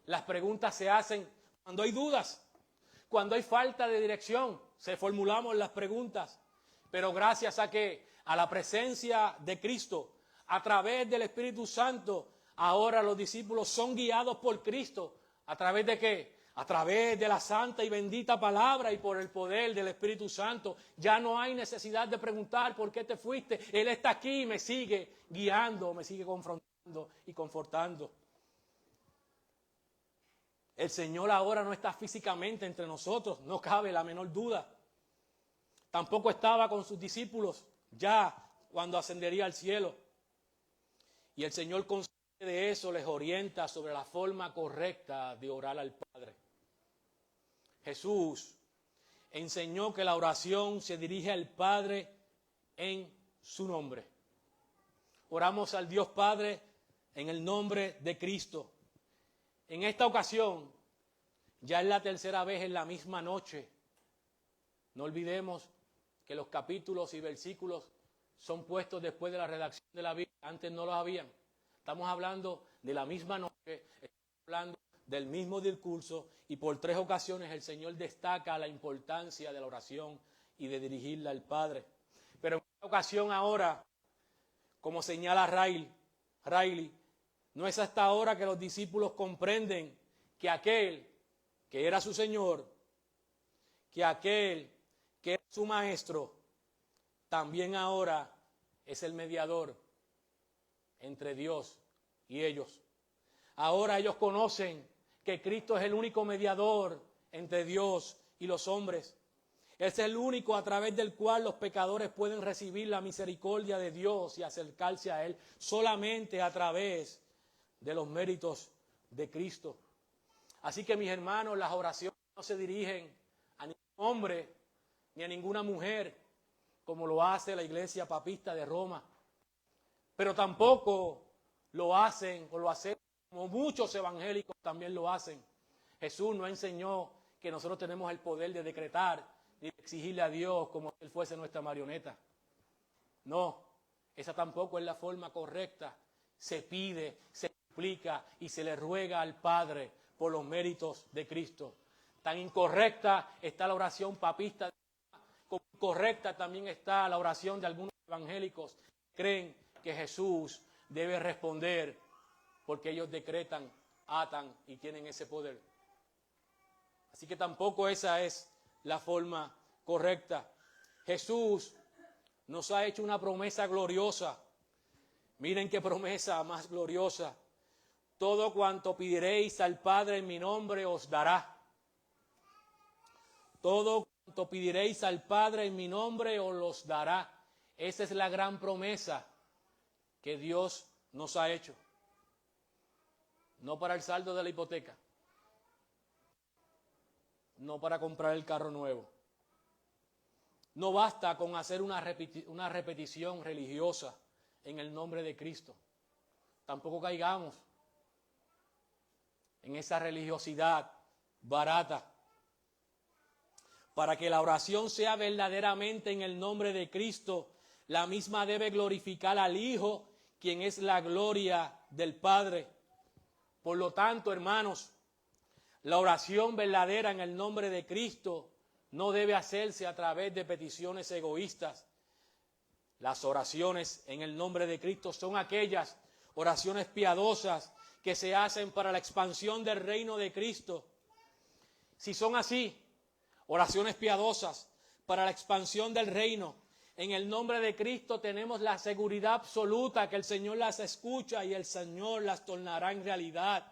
Las preguntas se hacen cuando hay dudas. Cuando hay falta de dirección, se formulamos las preguntas. Pero gracias a la presencia de Cristo, a través del Espíritu Santo, Ahora los discípulos son guiados por Cristo. ¿A través de qué? A través de la santa y bendita palabra y por el poder del Espíritu Santo. Ya no hay necesidad de preguntar por qué te fuiste. Él está aquí y me sigue guiando, me sigue confrontando y confortando. El Señor ahora no está físicamente entre nosotros, no cabe la menor duda. Tampoco estaba con sus discípulos ya cuando ascendería al cielo. Y el Señor, consciente de eso, les orienta sobre la forma correcta de orar al Padre. Jesús enseñó que la oración se dirige al Padre en su nombre. Oramos al Dios Padre en el nombre de Cristo. En esta ocasión, ya es la tercera vez en la misma noche. No olvidemos que los capítulos y versículos son puestos después de la redacción de la Biblia. Antes no los habían. Estamos hablando de la misma noche, estamos hablando del mismo discurso, y por 3 ocasiones el Señor destaca la importancia de la oración y de dirigirla al Padre. Pero en esta ocasión ahora, como señala Riley, no es hasta ahora que los discípulos comprenden que aquel que era su Señor, que aquel que era su Maestro, también ahora es el mediador entre Dios y ellos. Ahora ellos conocen que Cristo es el único mediador entre Dios y los hombres. Es el único a través del cual los pecadores pueden recibir la misericordia de Dios y acercarse a Él, solamente a través de los méritos de Cristo. Así que, mis hermanos, las oraciones no se dirigen a ningún hombre ni a ninguna mujer, como lo hace la Iglesia Papista de Roma. Pero tampoco lo hacen o lo hacen como muchos evangélicos también lo hacen. Jesús no enseñó que nosotros tenemos el poder de decretar ni de exigirle a Dios como si Él fuese nuestra marioneta. No, esa tampoco es la forma correcta. Se pide, se suplica y se le ruega al Padre por los méritos de Cristo. Tan incorrecta está la oración papista, como incorrecta también está la oración de algunos evangélicos que creen que Jesús debe responder porque ellos decretan, atan y tienen ese poder. Así que tampoco esa es la forma correcta. Jesús nos ha hecho una promesa gloriosa. Miren qué promesa más gloriosa. Todo cuanto pediréis al Padre en mi nombre os dará. Todo cuanto pediréis al Padre en mi nombre os los dará. Esa es la gran promesa que Dios nos ha hecho. No para el saldo de la hipoteca. No para comprar el carro nuevo. No basta con hacer una repetición religiosa en el nombre de Cristo. Tampoco caigamos en esa religiosidad barata. Para que la oración sea verdaderamente en el nombre de Cristo, la misma debe glorificar al Hijo, quien es la gloria del Padre. Por lo tanto, hermanos, la oración verdadera en el nombre de Cristo no debe hacerse a través de peticiones egoístas. Las oraciones en el nombre de Cristo son aquellas oraciones piadosas que se hacen para la expansión del reino de Cristo. Si son así, oraciones piadosas para la expansión del reino, en el nombre de Cristo tenemos la seguridad absoluta que el Señor las escucha y el Señor las tornará en realidad.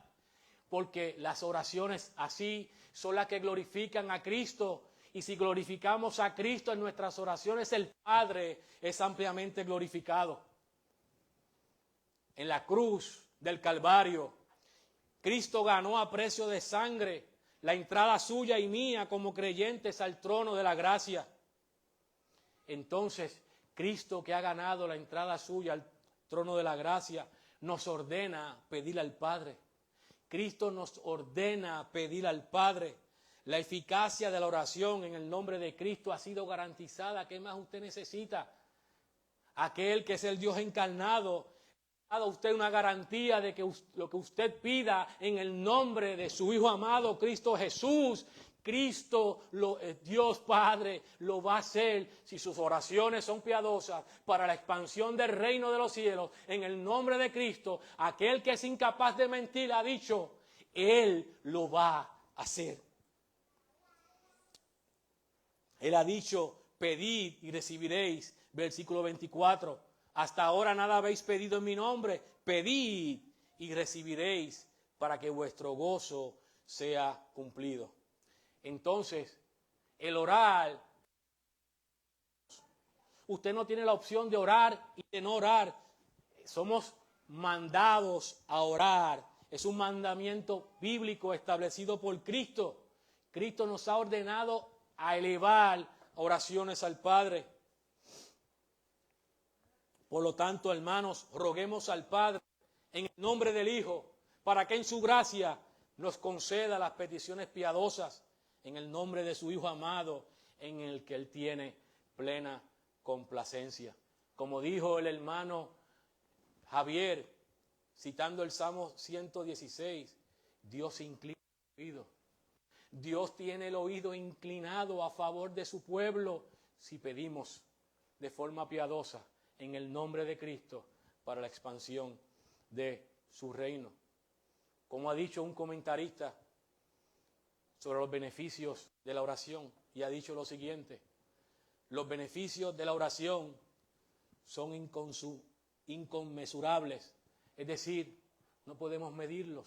Porque las oraciones así son las que glorifican a Cristo. Y si glorificamos a Cristo en nuestras oraciones, el Padre es ampliamente glorificado. En la cruz del Calvario, Cristo ganó a precio de sangre la entrada suya y mía como creyentes al trono de la gracia. Entonces, Cristo, que ha ganado la entrada suya al trono de la gracia, nos ordena pedir al Padre. Cristo nos ordena pedir al Padre. La eficacia de la oración en el nombre de Cristo ha sido garantizada. ¿Qué más usted necesita? Aquel que es el Dios encarnado ha dado a usted una garantía de que lo que usted pida en el nombre de su Hijo amado, Cristo Jesús, Dios Padre lo va a hacer si sus oraciones son piadosas para la expansión del reino de los cielos. En el nombre de Cristo, aquel que es incapaz de mentir ha dicho, Él lo va a hacer. Él ha dicho, pedid y recibiréis, versículo 24. Hasta ahora nada habéis pedido en mi nombre, pedid y recibiréis para que vuestro gozo sea cumplido. Entonces, el orar, usted no tiene la opción de orar y de no orar. Somos mandados a orar. Es un mandamiento bíblico establecido por Cristo. Cristo nos ha ordenado a elevar oraciones al Padre. Por lo tanto, hermanos, roguemos al Padre en el nombre del Hijo, para que en su gracia nos conceda las peticiones piadosas en el nombre de su Hijo amado, en el que Él tiene plena complacencia. Como dijo el hermano Javier, citando el Salmo 116, Dios inclina el oído. Dios tiene el oído inclinado a favor de su pueblo si pedimos de forma piadosa en el nombre de Cristo para la expansión de su reino. Como ha dicho un comentarista sobre los beneficios de la oración, y ha dicho lo siguiente: los beneficios de la oración son inconmensurables, es decir, no podemos medirlos.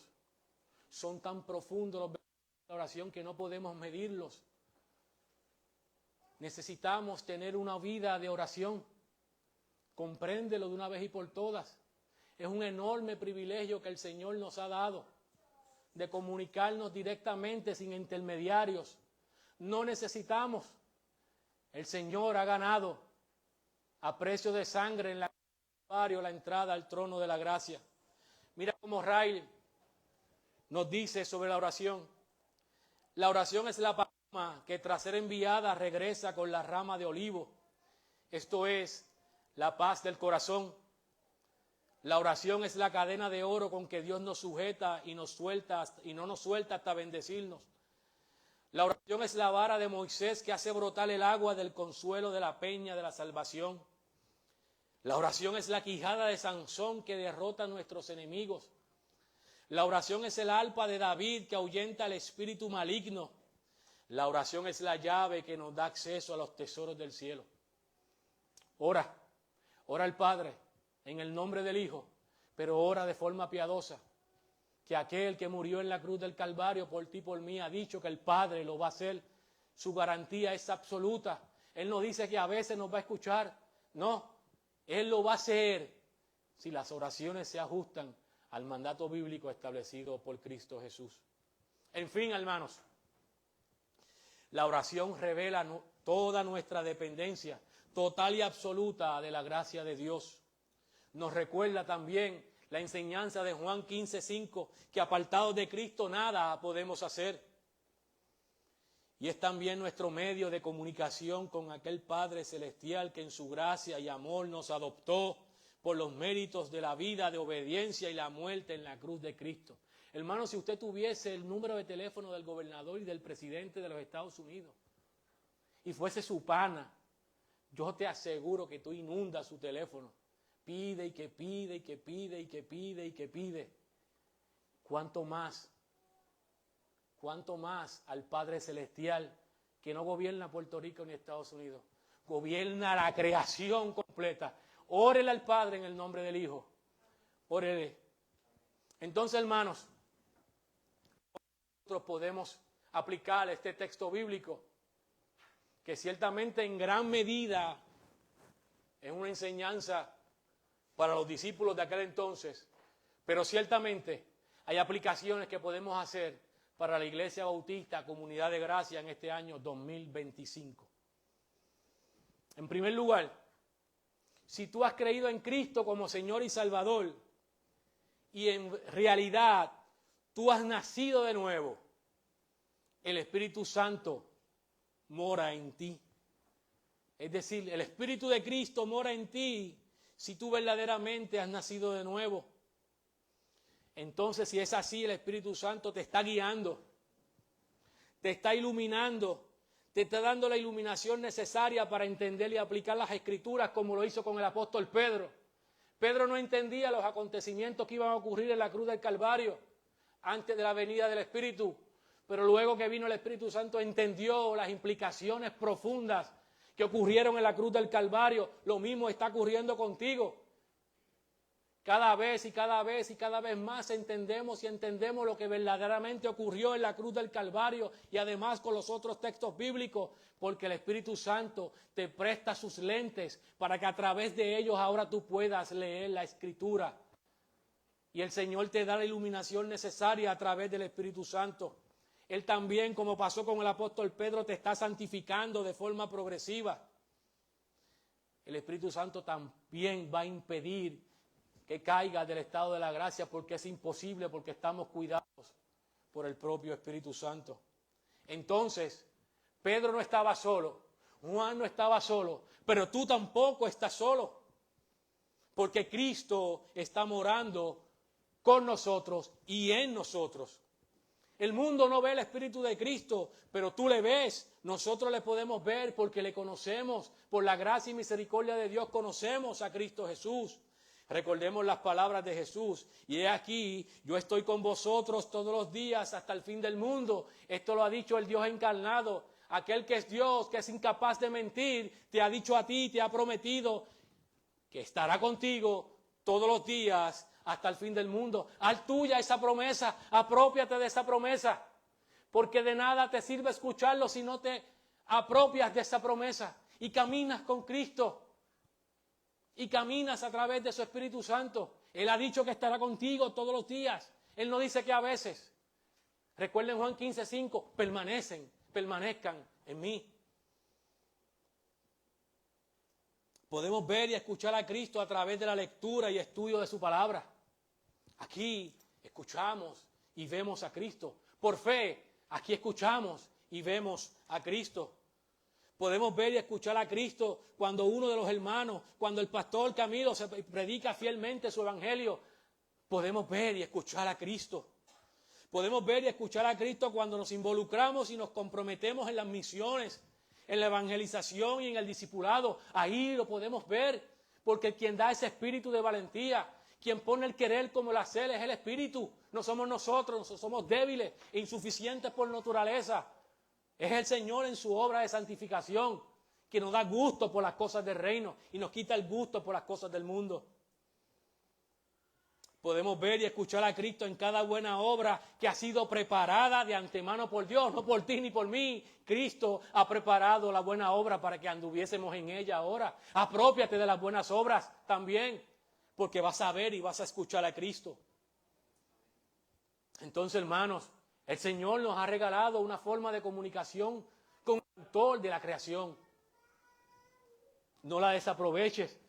Son tan profundos los beneficios de la oración que no podemos medirlos. Necesitamos tener una vida de oración. Compréndelo de una vez y por todas. Es un enorme privilegio que el Señor nos ha dado de comunicarnos directamente sin intermediarios. No necesitamos. El Señor ha ganado a precio de sangre en la entrada al trono de la gracia. Mira cómo Riley nos dice sobre la oración. La oración es la paloma que tras ser enviada regresa con la rama de olivo. Esto es la paz del corazón. La oración es la cadena de oro con que Dios nos sujeta y no nos suelta hasta bendecirnos. La oración es la vara de Moisés que hace brotar el agua del consuelo de la peña de la salvación. La oración es la quijada de Sansón que derrota a nuestros enemigos. La oración es el arpa de David que ahuyenta al espíritu maligno. La oración es la llave que nos da acceso a los tesoros del cielo. Ora al Padre en el nombre del Hijo, pero ora de forma piadosa, que aquel que murió en la cruz del Calvario por ti y por mí ha dicho que el Padre lo va a hacer. Su garantía es absoluta. Él no dice que a veces nos va a escuchar. No, Él lo va a hacer si las oraciones se ajustan al mandato bíblico establecido por Cristo Jesús. En fin, hermanos, la oración revela toda nuestra dependencia total y absoluta de la gracia de Dios. Nos recuerda también la enseñanza de Juan 15:5, que apartados de Cristo nada podemos hacer. Y es también nuestro medio de comunicación con aquel Padre Celestial que en su gracia y amor nos adoptó por los méritos de la vida de obediencia y la muerte en la cruz de Cristo. Hermano, si usted tuviese el número de teléfono del gobernador y del presidente de los Estados Unidos y fuese su pana, yo te aseguro que tú inundas su teléfono. Pide y que pide y que pide y que pide y que pide. ¿Cuánto más al Padre Celestial que no gobierna Puerto Rico ni Estados Unidos? Gobierna la creación completa. Órele al Padre en el nombre del Hijo. Órele. Entonces, hermanos, nosotros podemos aplicar este texto bíblico que ciertamente en gran medida es una enseñanza para los discípulos de aquel entonces, pero ciertamente hay aplicaciones que podemos hacer para la Iglesia Bautista Comunidad de Gracia en este año 2025. En primer lugar, si tú has creído en Cristo como Señor y Salvador y en realidad tú has nacido de nuevo, el Espíritu Santo mora en ti. Es decir, el Espíritu de Cristo mora en ti si tú verdaderamente has nacido de nuevo. Entonces, si es así, el Espíritu Santo te está guiando, te está iluminando, te está dando la iluminación necesaria para entender y aplicar las Escrituras como lo hizo con el apóstol Pedro. Pedro no entendía los acontecimientos que iban a ocurrir en la cruz del Calvario antes de la venida del Espíritu, pero luego que vino el Espíritu Santo entendió las implicaciones profundas que ocurrieron en la cruz del Calvario. Lo mismo está ocurriendo contigo. Cada vez y cada vez y cada vez más entendemos lo que verdaderamente ocurrió en la cruz del Calvario y además con los otros textos bíblicos, porque el Espíritu Santo te presta sus lentes para que a través de ellos ahora tú puedas leer la Escritura. Y el Señor te da la iluminación necesaria a través del Espíritu Santo. Él también, como pasó con el apóstol Pedro, te está santificando de forma progresiva. El Espíritu Santo también va a impedir que caiga del estado de la gracia, porque es imposible, porque estamos cuidados por el propio Espíritu Santo. Entonces, Pedro no estaba solo, Juan no estaba solo, pero tú tampoco estás solo, porque Cristo está morando con nosotros y en nosotros. El mundo no ve el Espíritu de Cristo, pero tú le ves. Nosotros le podemos ver porque le conocemos. Por la gracia y misericordia de Dios conocemos a Cristo Jesús. Recordemos las palabras de Jesús. Y he aquí, yo estoy con vosotros todos los días hasta el fin del mundo. Esto lo ha dicho el Dios encarnado. Aquel que es Dios, que es incapaz de mentir, te ha dicho a ti, te ha prometido que estará contigo todos los días hasta el fin del mundo. Haz tuya esa promesa, apropiate de esa promesa, porque de nada te sirve escucharlo si no te apropias de esa promesa y caminas con Cristo y caminas a través de su Espíritu Santo. Él ha dicho que estará contigo todos los días. Él no dice que a veces. Recuerden Juan 15:5, permanezcan en mí. Podemos ver y escuchar a Cristo a través de la lectura y estudio de su palabra. Aquí escuchamos y vemos a Cristo. Por fe, aquí escuchamos y vemos a Cristo. Podemos ver y escuchar a Cristo cuando uno de los hermanos, cuando el pastor Camilo se predica fielmente su evangelio. Podemos ver y escuchar a Cristo. Podemos ver y escuchar a Cristo cuando nos involucramos y nos comprometemos en las misiones, en la evangelización y en el discipulado. Ahí lo podemos ver, porque quien da ese espíritu de valentía, quien pone el querer como el hacer es el Espíritu. No somos nosotros somos débiles e insuficientes por naturaleza. Es el Señor en su obra de santificación que nos da gusto por las cosas del reino y nos quita el gusto por las cosas del mundo. Podemos ver y escuchar a Cristo en cada buena obra que ha sido preparada de antemano por Dios, no por ti ni por mí. Cristo ha preparado la buena obra para que anduviésemos en ella ahora. Aprópiate de las buenas obras también, porque vas a ver y vas a escuchar a Cristo. Entonces, hermanos, el Señor nos ha regalado una forma de comunicación con el autor de la creación. No la desaproveches.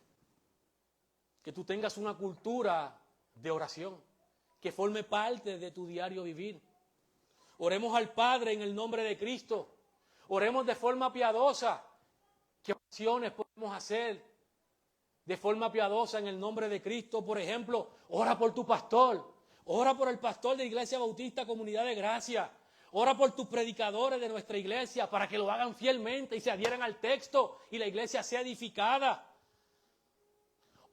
Que tú tengas una cultura de oración que forme parte de tu diario vivir. Oremos al Padre en el nombre de Cristo. Oremos de forma piadosa. ¿Qué oraciones podemos hacer de forma piadosa en el nombre de Cristo? Por ejemplo, ora por tu pastor. Ora por el pastor de Iglesia Bautista Comunidad de Gracia. Ora por tus predicadores de nuestra iglesia para que lo hagan fielmente y se adhieran al texto y la iglesia sea edificada.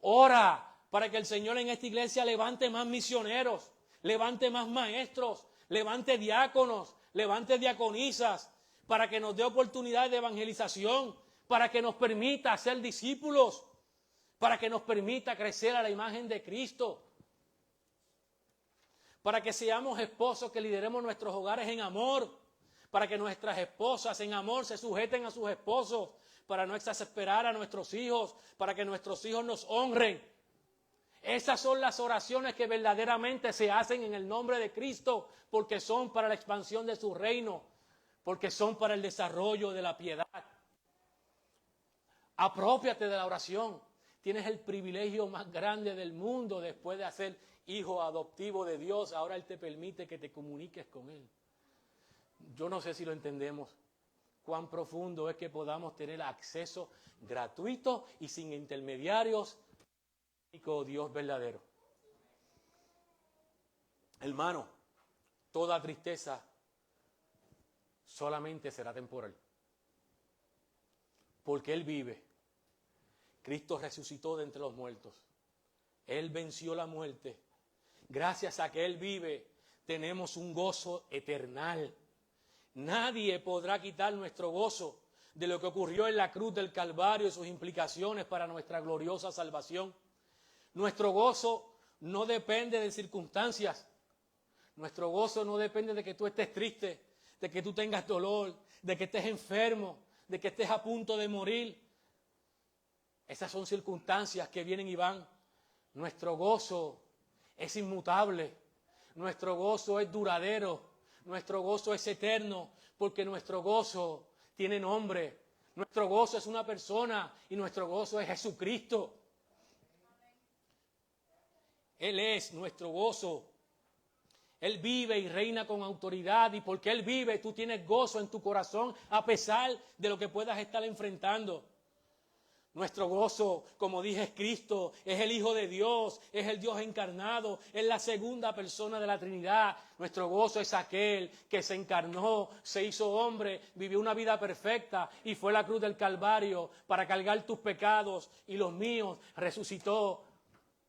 Ora para que el Señor en esta iglesia levante más misioneros, levante más maestros, levante diáconos, levante diaconisas, para que nos dé oportunidades de evangelización, para que nos permita ser discípulos, para que nos permita crecer a la imagen de Cristo, para que seamos esposos que lideremos nuestros hogares en amor, para que nuestras esposas en amor se sujeten a sus esposos, para no exasperar a nuestros hijos, para que nuestros hijos nos honren. Esas son las oraciones que verdaderamente se hacen en el nombre de Cristo, porque son para la expansión de su reino, porque son para el desarrollo de la piedad. Aprópiate de la oración. Tienes el privilegio más grande del mundo después de ser hijo adoptivo de Dios. Ahora Él te permite que te comuniques con Él. Yo no sé si lo entendemos. Cuán profundo es que podamos tener acceso gratuito y sin intermediarios con Dios verdadero. Hermano, toda tristeza solamente será temporal. Porque Él vive. Cristo resucitó de entre los muertos. Él venció la muerte. Gracias a que Él vive, tenemos un gozo eternal. Nadie podrá quitar nuestro gozo de lo que ocurrió en la cruz del Calvario y sus implicaciones para nuestra gloriosa salvación. Nuestro gozo no depende de circunstancias. Nuestro gozo no depende de que tú estés triste, de que tú tengas dolor, de que estés enfermo, de que estés a punto de morir. Esas son circunstancias que vienen y van. Nuestro gozo es inmutable. Nuestro gozo es duradero. Nuestro gozo es eterno, porque nuestro gozo tiene nombre. Nuestro gozo es una persona y nuestro gozo es Jesucristo. Él es nuestro gozo. Él vive y reina con autoridad, y porque Él vive, tú tienes gozo en tu corazón a pesar de lo que puedas estar enfrentando. Nuestro gozo, como dije, es Cristo, es el Hijo de Dios, es el Dios encarnado, es la segunda persona de la Trinidad. Nuestro gozo es aquel que se encarnó, se hizo hombre, vivió una vida perfecta y fue a la cruz del Calvario para cargar tus pecados y los míos. Resucitó,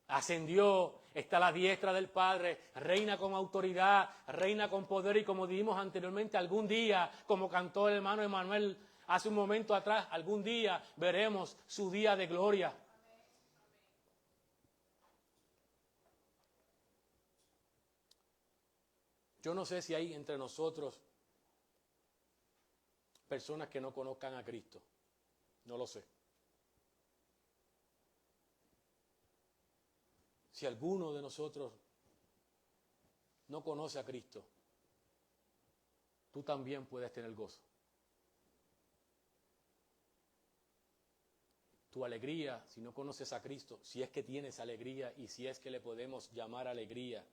ascendió, está a la diestra del Padre, reina con autoridad, reina con poder, y como dijimos anteriormente, algún día, como cantó el hermano Emanuel hace un momento atrás, algún día veremos su día de gloria. Yo no sé si hay entre nosotros personas que no conozcan a Cristo. No lo sé. Si alguno de nosotros no conoce a Cristo, tú también puedes tener gozo. Tu alegría, si no conoces a Cristo, si es que tienes alegría y si es que le podemos llamar alegría,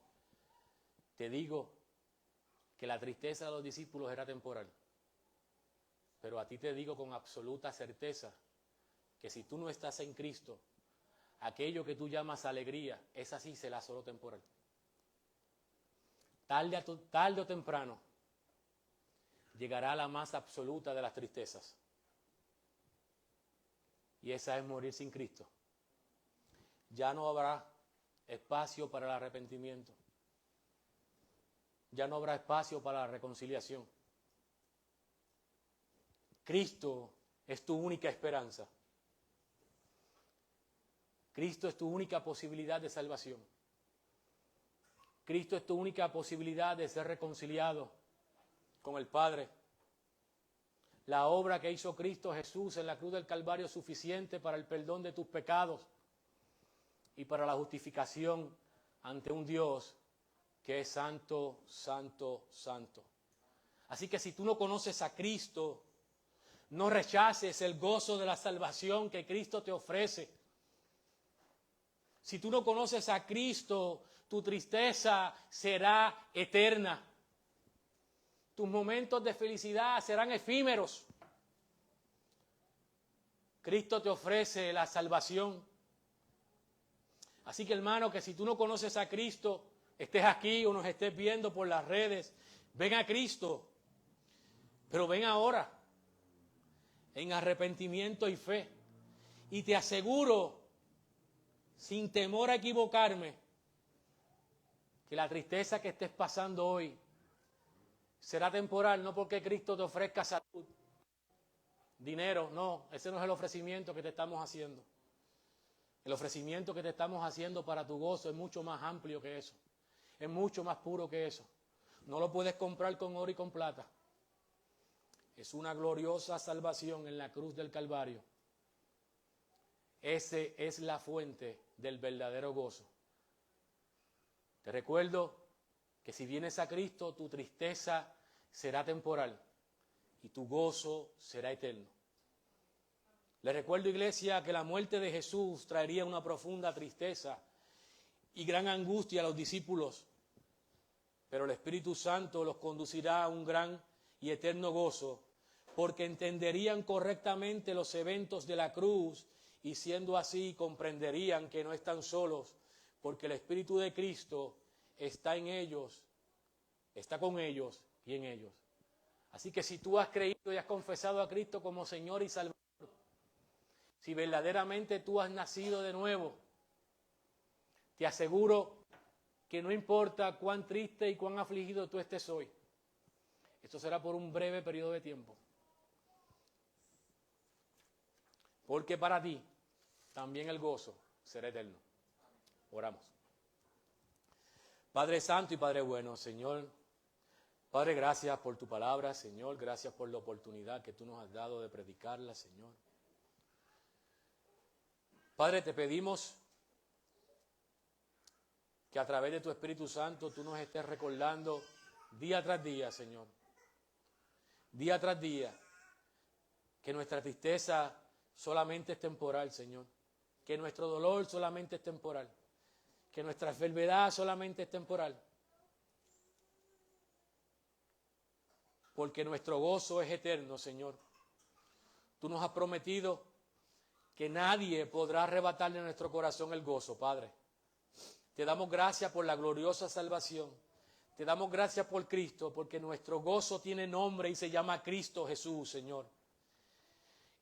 te digo que la tristeza de los discípulos era temporal. Pero a ti te digo con absoluta certeza que si tú no estás en Cristo, aquello que tú llamas alegría, esa sí será solo temporal. Tarde o temprano llegará la más absoluta de las tristezas. Y esa es morir sin Cristo. Ya no habrá espacio para el arrepentimiento. Ya no habrá espacio para la reconciliación. Cristo es tu única esperanza. Cristo es tu única posibilidad de salvación. Cristo es tu única posibilidad de ser reconciliado con el Padre. La obra que hizo Cristo Jesús en la cruz del Calvario es suficiente para el perdón de tus pecados y para la justificación ante un Dios que es santo, santo, santo. Así que si tú no conoces a Cristo, no rechaces el gozo de la salvación que Cristo te ofrece. Si tú no conoces a Cristo, tu tristeza será eterna. Tus momentos de felicidad serán efímeros. Cristo te ofrece la salvación. Así que, hermano, que si tú no conoces a Cristo, estés aquí o nos estés viendo por las redes, ven a Cristo. Pero ven ahora, en arrepentimiento y fe. Y te aseguro, sin temor a equivocarme, que la tristeza que estés pasando hoy será temporal, no porque Cristo te ofrezca salud, dinero, no, ese no es el ofrecimiento que te estamos haciendo. El ofrecimiento que te estamos haciendo para tu gozo es mucho más amplio que eso, es mucho más puro que eso. No lo puedes comprar con oro y con plata. Es una gloriosa salvación en la cruz del Calvario. Esa es la fuente del verdadero gozo. Te recuerdo que si vienes a Cristo, tu tristeza será temporal y tu gozo será eterno. Les recuerdo, iglesia, que la muerte de Jesús traería una profunda tristeza y gran angustia a los discípulos, pero el Espíritu Santo los conducirá a un gran y eterno gozo, porque entenderían correctamente los eventos de la cruz y siendo así comprenderían que no están solos, porque el Espíritu de Cristo está en ellos, está con ellos y en ellos. Así que si tú has creído y has confesado a Cristo como Señor y Salvador, si verdaderamente tú has nacido de nuevo, te aseguro que no importa cuán triste y cuán afligido tú estés hoy, esto será por un breve periodo de tiempo. Porque para ti también el gozo será eterno. Oramos. Padre Santo y Padre bueno, Señor, Padre, gracias por tu palabra, Señor, gracias por la oportunidad que tú nos has dado de predicarla, Señor. Padre, te pedimos que a través de tu Espíritu Santo tú nos estés recordando día tras día, Señor, día tras día, que nuestra tristeza solamente es temporal, Señor, que nuestro dolor solamente es temporal, que nuestra enfermedad solamente es temporal, porque nuestro gozo es eterno, Señor. Tú nos has prometido que nadie podrá arrebatar de nuestro corazón el gozo, Padre. Te damos gracias por la gloriosa salvación. Te damos gracias por Cristo, porque nuestro gozo tiene nombre y se llama Cristo Jesús, Señor.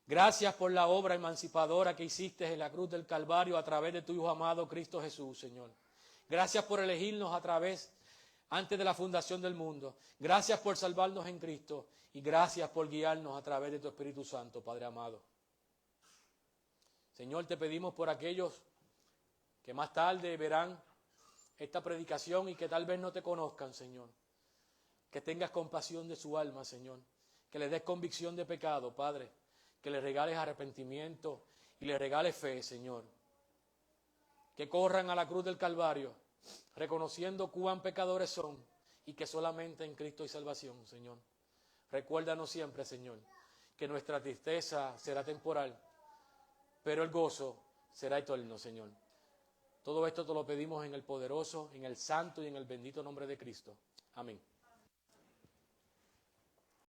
Gracias por la obra emancipadora que hiciste en la cruz del Calvario a través de tu Hijo amado Cristo Jesús, Señor. Gracias por elegirnos antes de la fundación del mundo. Gracias por salvarnos en Cristo y gracias por guiarnos a través de tu Espíritu Santo, Padre amado. Señor, te pedimos por aquellos que más tarde verán esta predicación y que tal vez no te conozcan, Señor. Que tengas compasión de su alma, Señor. Que les des convicción de pecado, Padre. Que les regales arrepentimiento y les regales fe, Señor. Que corran a la cruz del Calvario, reconociendo cuán pecadores son y que solamente en Cristo hay salvación, Señor. Recuérdanos siempre, Señor, que nuestra tristeza será temporal, pero el gozo será eterno, Señor. Todo esto te lo pedimos en el poderoso, en el santo y en el bendito nombre de Cristo. Amén.